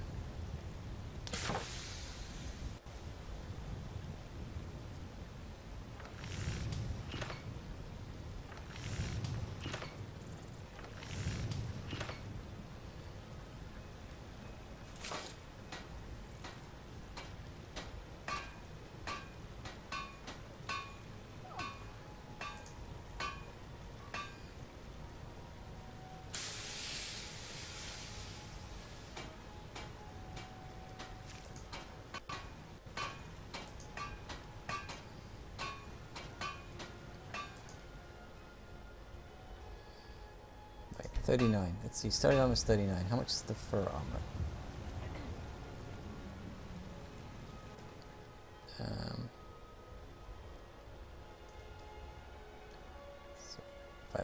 Right, 39. Let's see, starting armor is 39. How much is the fur armor?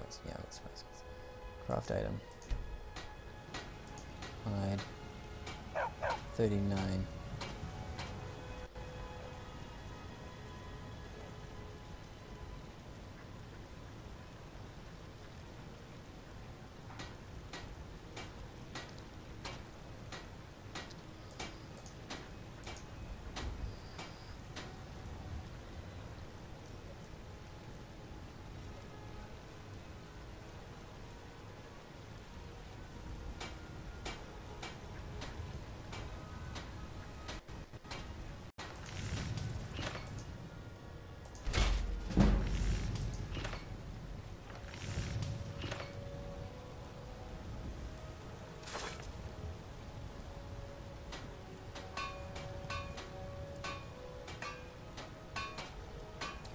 So, yeah, that's 5 cents. Craft item. Hide. 39.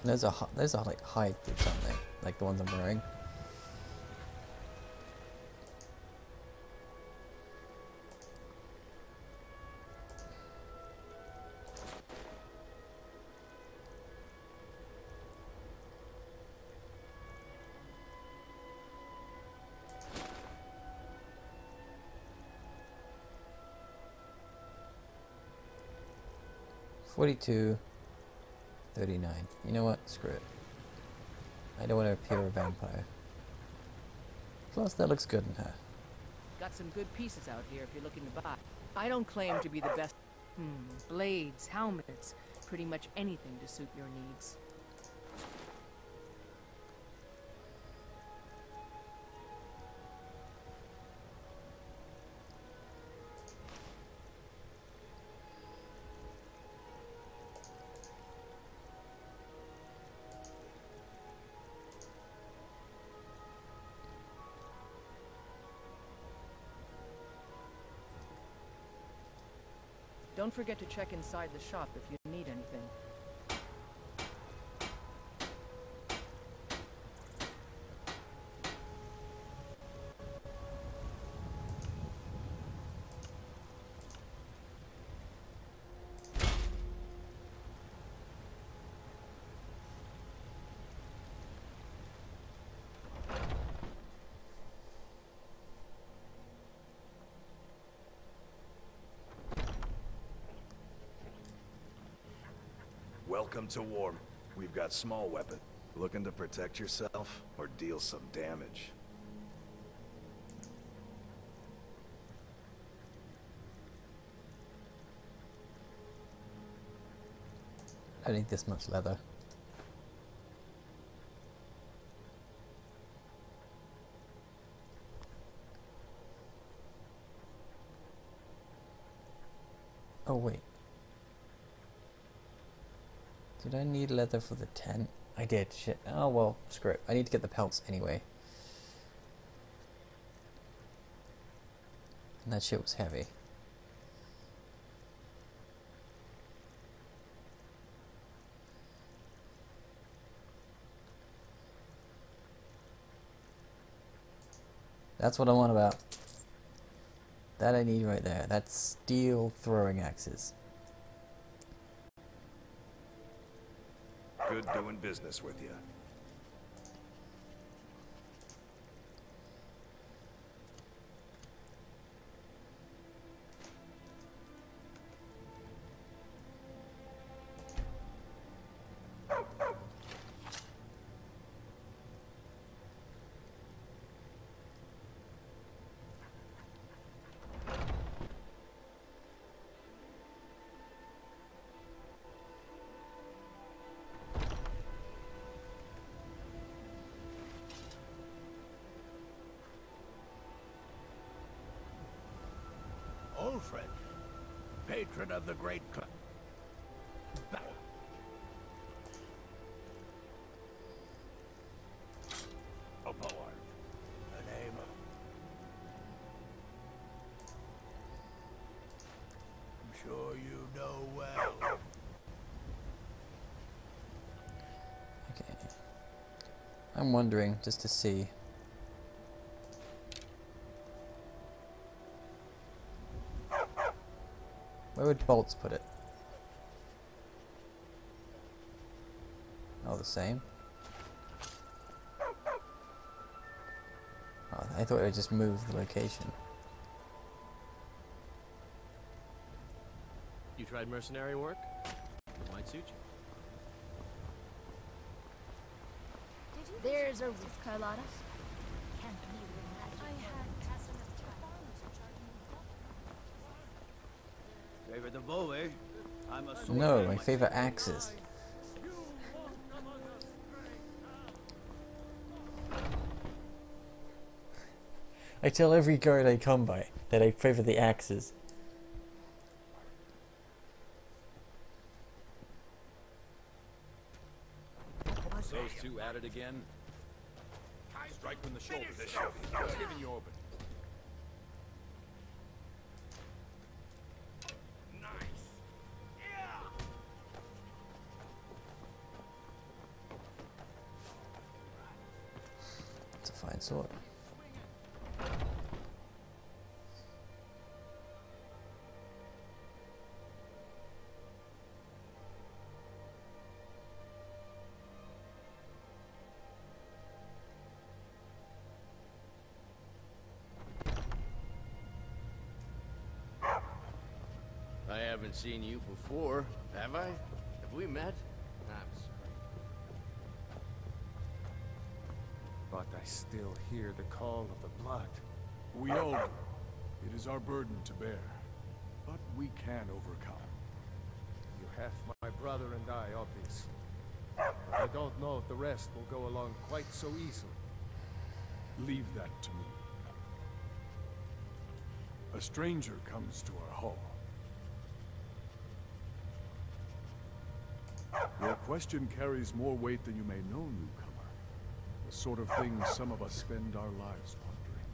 Those are like hide boots, aren't they? Like the ones I'm wearing. $42. 39. You know what? Screw it. I don't want to appear a vampire. Plus, that looks good in her. Got some good pieces out here if you're looking to buy. I don't claim to be the best. Blades, helmets, pretty much anything to suit your needs. Don't forget to check inside the shop if you need anything. Welcome to war. We've got small weapon. Looking to protect yourself or deal some damage? I don't need this much leather. Oh wait. Did I need leather for the tent? I did, shit. Oh well, screw it. I need to get the pelts anyway. And that shit was heavy. That's what I'm on about. That I need right there. That's steel throwing axes. Good doing business with you. Old friend, patron of the great club. A poet. A name. I'm sure you know well. Okay. I'm wondering, just to see. Where would bolts put it? Oh, the same? Oh, I thought it would just move the location. You tried mercenary work? It might suit you. There's a risk, Carlotta. Favorite the bow, eh? I'm a No, my favorite axes. I tell every guard I come by that I favor the axes. Those two at it again. Strike from the shoulder. This should be good. Giving you open. It's a fine sword. I haven't seen you before, have I? Have we met? I'm I still hear the call of the blood. We all do. It is our burden to bear. But we can overcome. You have my brother and I, obviously. But I don't know if the rest will go along quite so easily. Leave that to me. A stranger comes to our hall. Your question carries more weight than you may know, newcomer. The sort of thing some of us spend our lives pondering.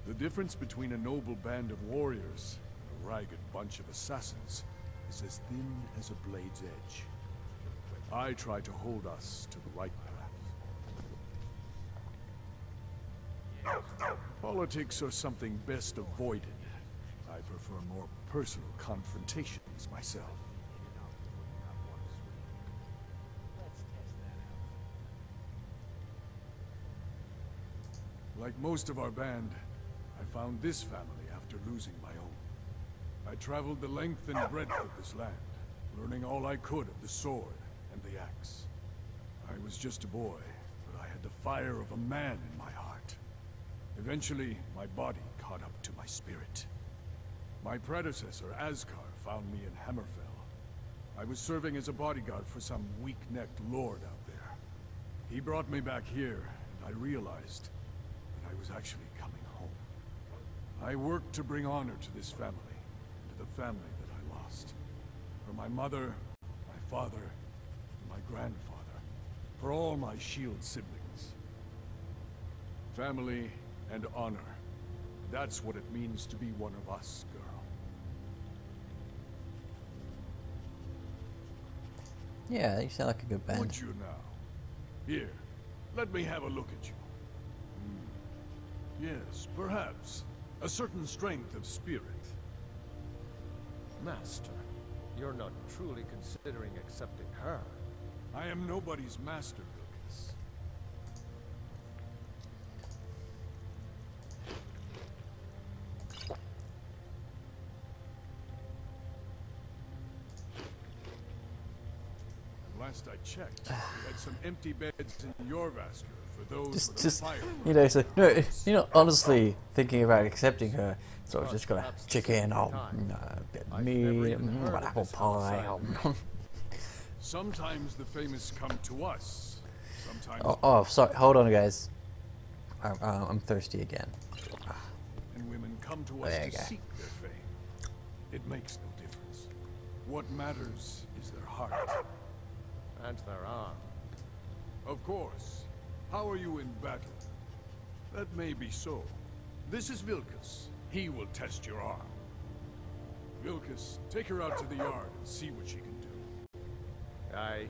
The difference between a noble band of warriors and a ragged bunch of assassins is as thin as a blade's edge. I try to hold us to the right path. Politics are something best avoided. I prefer more personal confrontations myself. Like most of our band, I found this family after losing my own. I traveled the length and breadth of this land, learning all I could of the sword and the axe. I was just a boy, but I had the fire of a man in my heart. Eventually, my body caught up to my spirit. My predecessor, Ascar, found me in Hammerfell. I was serving as a bodyguard for some weak-necked lord out there. He brought me back here, and I realized that I was actually coming home. I worked to bring honor to this family, and to the family that I lost. For my mother, my father, and my grandfather. For all my shield siblings. Family and honor. That's what it means to be one of us, girl. Yeah, you sound like a good band. Would you now? Here, let me have a look at you. Yes, perhaps. A certain strength of spirit. Master, you're not truly considering accepting her. I am nobody's master, Lucas. Last I checked, we had some empty beds in your vascular for those with a fire. You know, so no, you're not honestly thinking about accepting her. So I was just gonna chicken, bit meat, apple pie. Sometimes the famous come to us. Sometimes. Oh, sorry. Hold on, guys. I'm thirsty again. And women come to us to seek their fame. It makes no difference. What matters is their heart. And their arm. Of course. How are you in battle? That may be so. This is Vilkas. He will test your arm. Vilkas, take her out to the yard and see what she can do. Aye.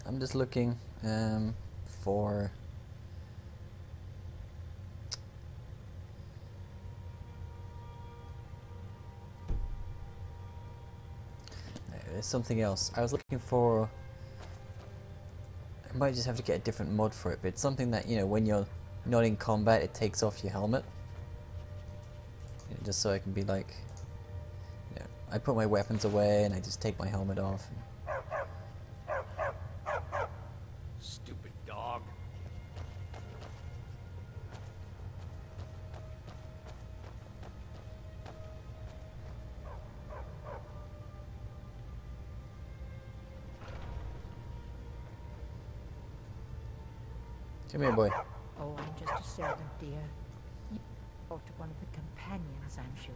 I'm just looking for there's something else. I was looking for, I might just have to get a different mod for it, but it's something that, you know, when you're not in combat it takes off your helmet. You know, just so I can be like, you know, I put my weapons away and I just take my helmet off. Stupid dog. Come here, boy. Oh, I'm just a servant, dear. You talk to one of the companions, I'm sure.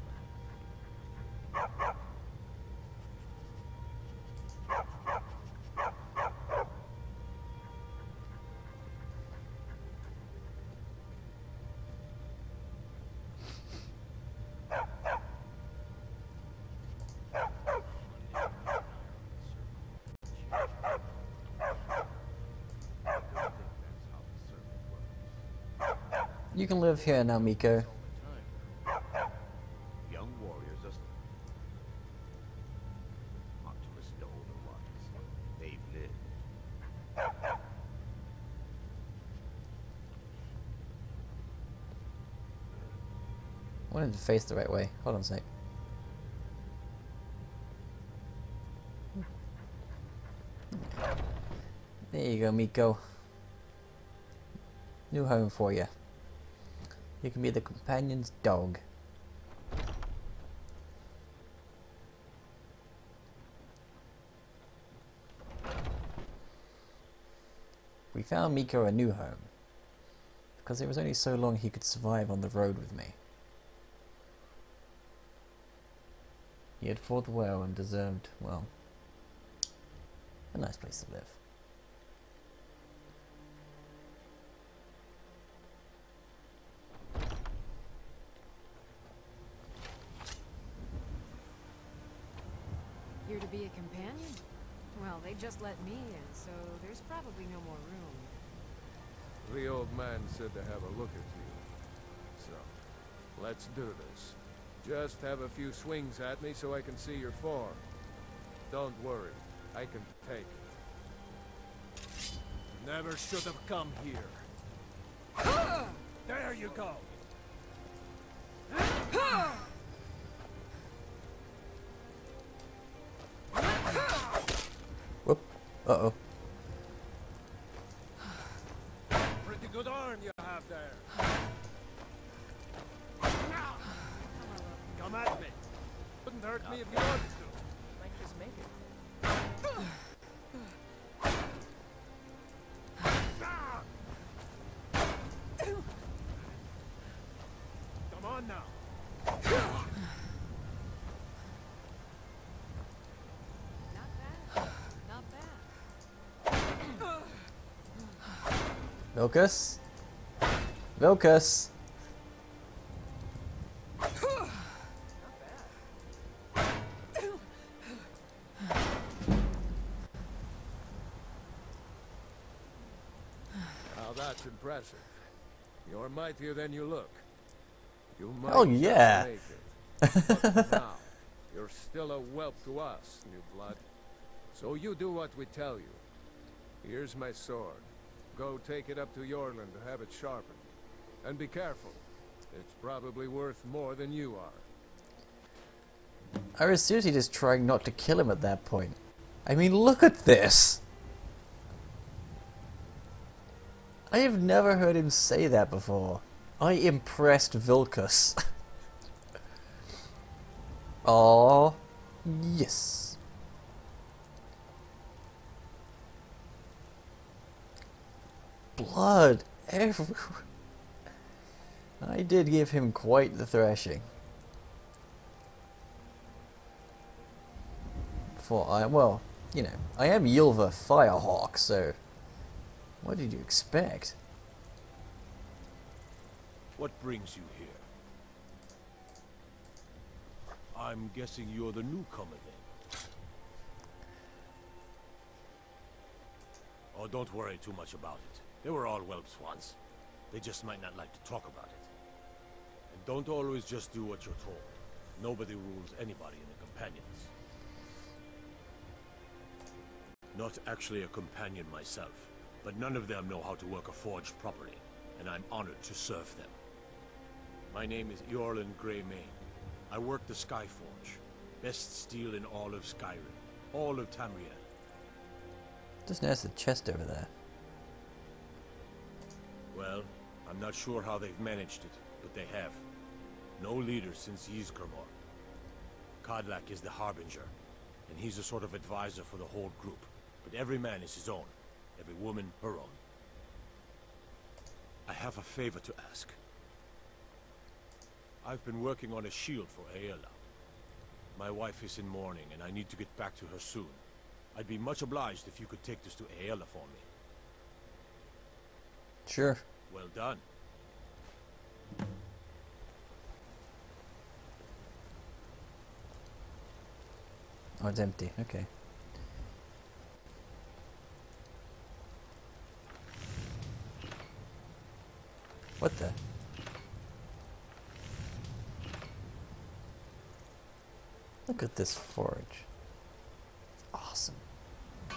You can live here now, Miko. Young warriors are not to listen to older ones. They've lived. I wanted to face the right way. Hold on a sec. There you go, Miko. New home for you. You can be the companion's dog. We found Miko a new home, because it was only so long he could survive on the road with me. He had fought well and deserved, well, a nice place to live. Here to be a companion? Well, they just let me in, so there's probably no more room. The old man said to have a look at you. So, let's do this. Just have a few swings at me so I can see your form. Don't worry, I can take it. Never should have come here. There you go! Whoop. Uh-oh. Pretty good arm you have there. Come at me. Wouldn't hurt me if you wanted to. Might just make it. Come on now. Not bad. Vilcus? Vilcus! Now that's impressive. You're mightier than you look. You might Oh, just yeah. make it. But for now, you're still a whelp to us, new blood. So you do what we tell you. Here's my sword. Go take it up to Ylva to have it sharpened. And be careful. It's probably worth more than you are. I was seriously just trying not to kill him at that point. I mean, look at this! I have never heard him say that before. I impressed Vilcus. Oh, yes. Blood everywhere. I did give him quite the thrashing. Well, you know, I am Ylva Firehawk, so what did you expect? What brings you here? I'm guessing you're the newcomer then. Oh, don't worry too much about it. They were all whelps once. They just might not like to talk about it. And don't always just do what you're told. Nobody rules anybody in the companions. Not actually a companion myself, but none of them know how to work a forge properly, and I'm honored to serve them. My name is Ylva Greymane. I work the Skyforge. Best steel in all of Skyrim. All of Tamriel. Just notice the chest over there. Well, I'm not sure how they've managed it, but they have. No leader since Ysgramor. Kodlak is the Harbinger, and he's a sort of advisor for the whole group. But every man is his own. Every woman, her own. I have a favor to ask. I've been working on a shield for Ylva. My wife is in mourning, and I need to get back to her soon. I'd be much obliged if you could take this to Ylva for me. Sure. Well done. Oh, it's empty. Okay. What the? Look at this forge. Awesome. I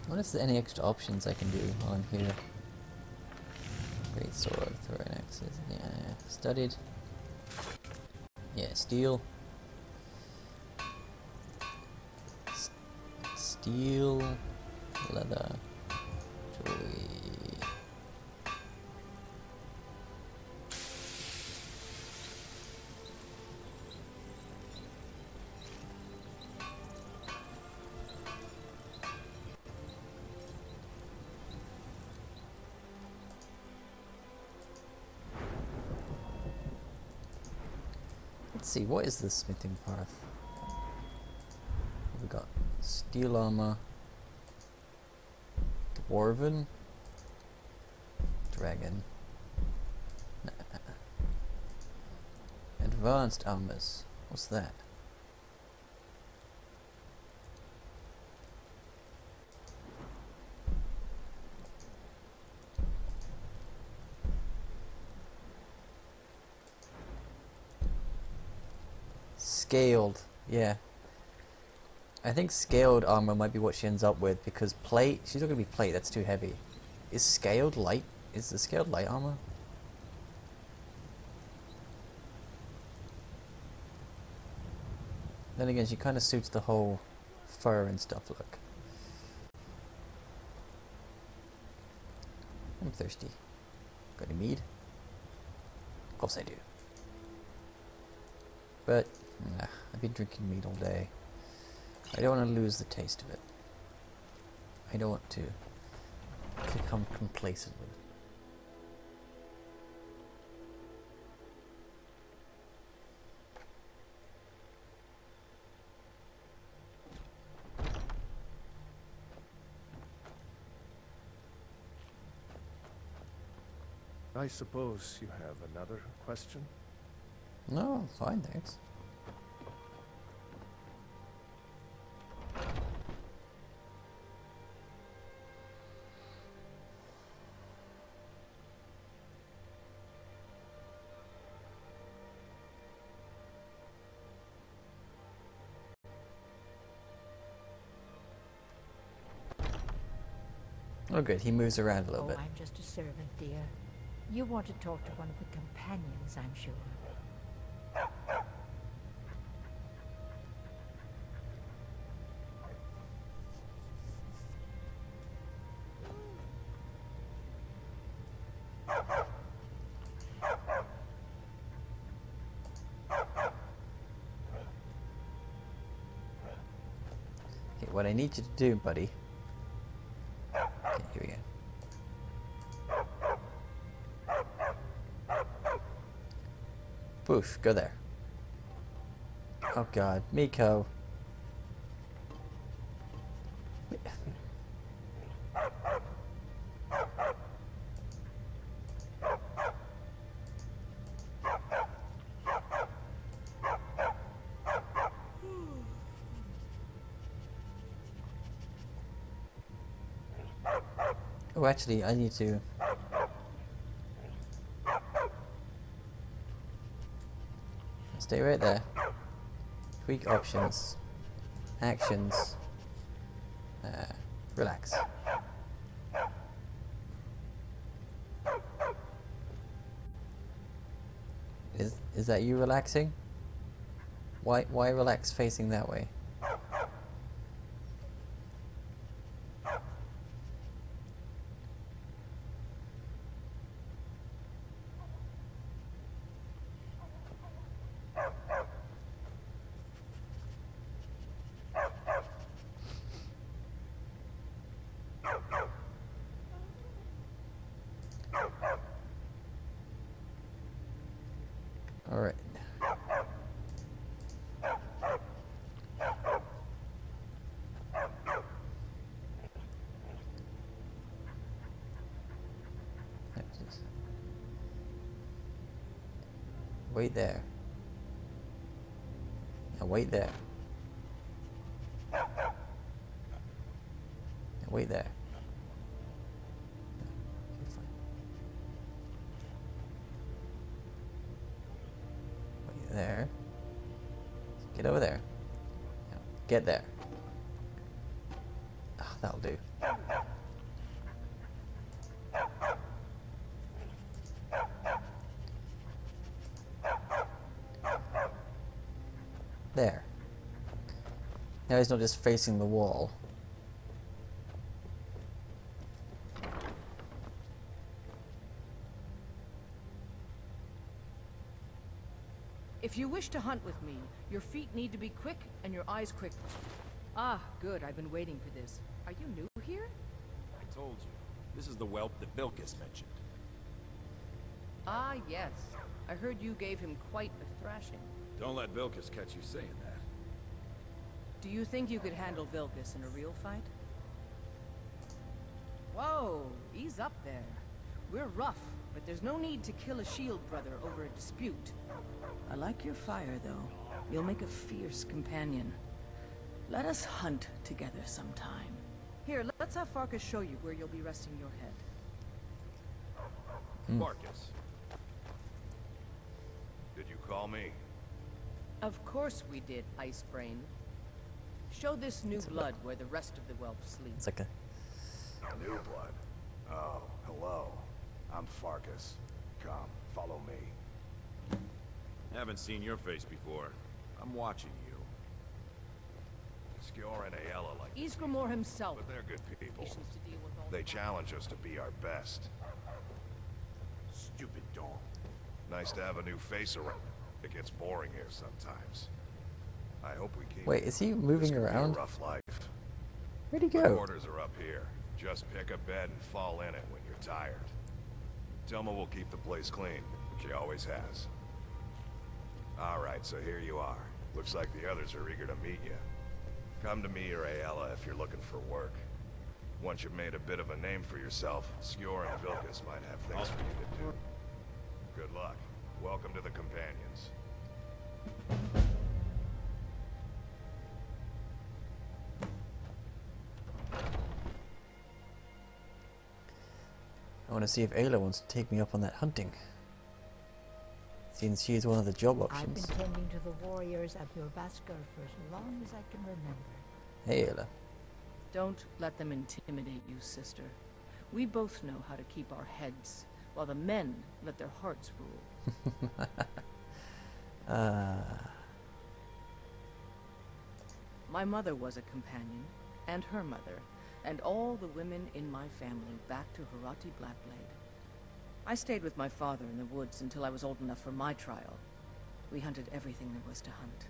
wonder if there's any extra options I can do while I'm here. Great sword, throwing axes. Yeah, studied. Yeah, steel. Steel, leather, jewelry. Let's see, what is the smithing path? We got steel armor, dwarven, dragon, advanced armors. What's that? Scaled, yeah. I think scaled armor might be what she ends up with, because plate, she's not gonna be plate, that's too heavy. Is scaled light? Is the scaled light armor? Then again, she kind of suits the whole fur and stuff look. I'm thirsty. Got any mead? Of course I do. But, nah, I've been drinking mead all day. I don't want to lose the taste of it. I don't want to become complacent with it. I suppose you have another question? No, fine, thanks. Oh good, he moves around a little bit. I'm just a servant, dear. You want to talk to one of the companions, I'm sure. Okay, what I need you to do, buddy. Okay, here we go. Boof, go there. Oh god, Miko. Oh, actually, I need to... Stay right there. Tweak options. Actions. Relax. Is that you relaxing? Why relax facing that way? All right. Wait there. Now wait there. Wait there. Wait there. Get over there. Yeah. Get there. Oh, that'll do. There. Now he's not just facing the wall. If you wish to hunt with me, your feet need to be quick and your eyes quick. Ah, good. I've been waiting for this. Are you new here? I told you. This is the whelp that Vilkas mentioned. Ah, yes. I heard you gave him quite a thrashing. Don't let Vilkas catch you saying that. Do you think you could handle Vilkas in a real fight? Whoa, ease up there. We're rough, but there's no need to kill a shield brother over a dispute. I like your fire, though. You'll make a fierce companion. Let us hunt together sometime. Here, let's have Farkas show you where you'll be resting your head. Farkas. Did you call me? Of course we did, Ice Brain. Show this new blood where the rest of the whelp sleep. It's like a... New blood? Oh, hello. I'm Farkas. Come, follow me. Haven't seen your face before. I'm watching you. Skjor and Ayala like Ysgramor himself. but they're good people. Patience to deal with all They challenge us to be our best. Stupid dog. Nice to have a new face around. It gets boring here sometimes. I hope we keep... Wait, is he moving This could be a around? rough life. Where'd he My go? quarters are up here. Just pick a bed and fall in it when you're tired. Telma will keep the place clean. She always has. Alright, so here you are. Looks like the others are eager to meet you. Come to me or Ayala if you're looking for work. Once you've made a bit of a name for yourself, Skjor and Vilkas might have things for you to do. Good luck. Welcome to the Companions. I want to see if Ayla wants to take me up on that hunting. Since she is one of the job I've options. been tending to the warriors of your Basker for as long as I can remember. Hey, Ayla. Don't let them intimidate you, sister. We both know how to keep our heads, while the men let their hearts rule. My mother was a companion, and her mother, and all the women in my family back to Harati Blackblade. I stayed with my father in the woods until I was old enough for my trial. We hunted everything there was to hunt.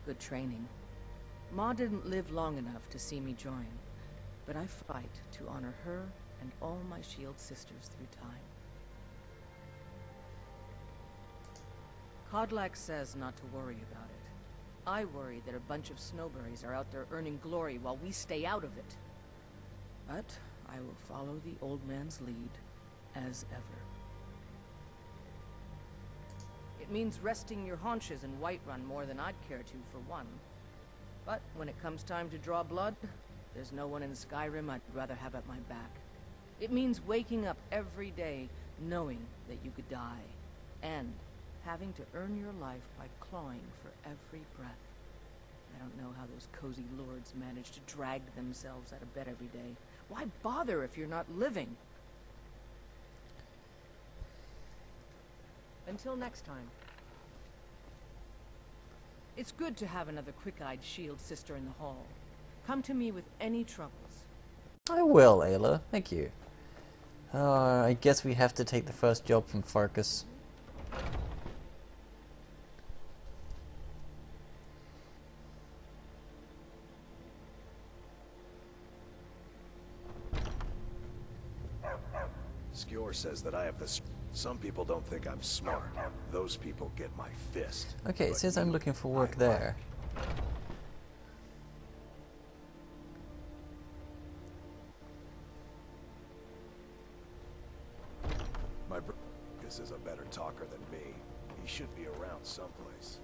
Good training. Ma didn't live long enough to see me join, but I fight to honor her and all my shield sisters through time. Kodlak says not to worry about it. I worry that a bunch of snowberries are out there earning glory while we stay out of it. But I will follow the old man's lead, as ever. It means resting your haunches in Whiterun more than I'd care to, for one. But when it comes time to draw blood, there's no one in Skyrim I'd rather have at my back. It means waking up every day knowing that you could die, and having to earn your life by clawing for every breath. I don't know how those cozy lords manage to drag themselves out of bed every day. Why bother if you're not living? Until next time. It's good to have another quick-eyed shield sister in the hall. Come to me with any troubles. I will, Ayla. Thank you. I guess we have to take the first job from Farkas. Skjor says that I have the... Some people don't think I'm smart. Those people get my fist. Okay, it But says I'm you, looking for work I there. My brother is a better talker than me. He should be around someplace.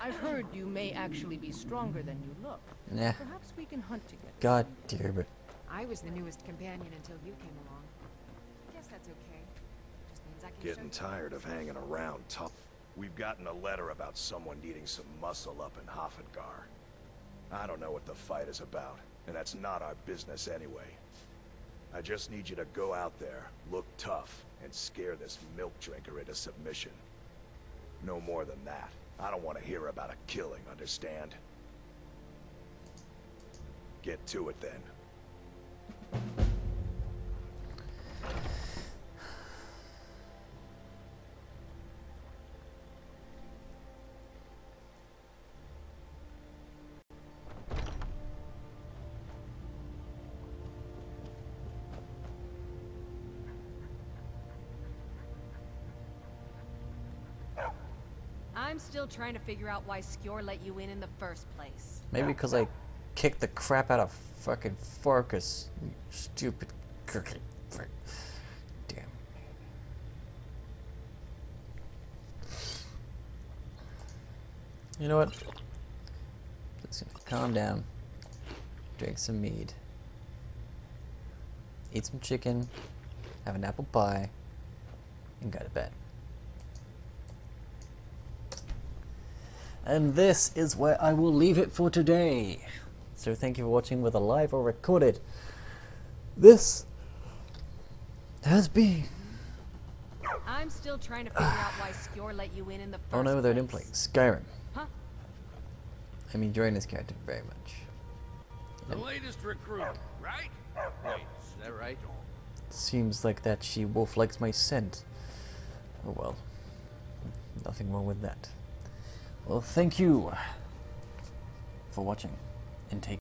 I've heard you may actually be stronger than you look. Nah. Perhaps we can hunt together. God damn it. I was the newest companion until you came along. Guess that's okay. Just means I can Getting tired of hanging around, Tom. We've gotten a letter about someone needing some muscle up in Hofengar. I don't know what the fight is about, and that's not our business anyway. I just need you to go out there, look tough, and scare this milk drinker into submission. No more than that. I don't want to hear about a killing, understand? Get to it then. I'm still trying to figure out why Skjor let you in the first place. Maybe because I kicked the crap out of fucking Farkas. You stupid crooked frick. Damn. You know what? Just gonna calm down. Drink some mead. Eat some chicken. Have an apple pie. And go to bed. And this is where I will leave it for today. So thank you for watching, whether live or recorded. This has been... I'm still trying to figure out why Skjor let you in the first Oh no, they didn't play Skyrim. Huh? I'm enjoying this character very much. The latest recruit, right? Wait, is that right? Seems like that she-wolf likes my scent. Oh well. Nothing wrong with that. Well, thank you for watching, and take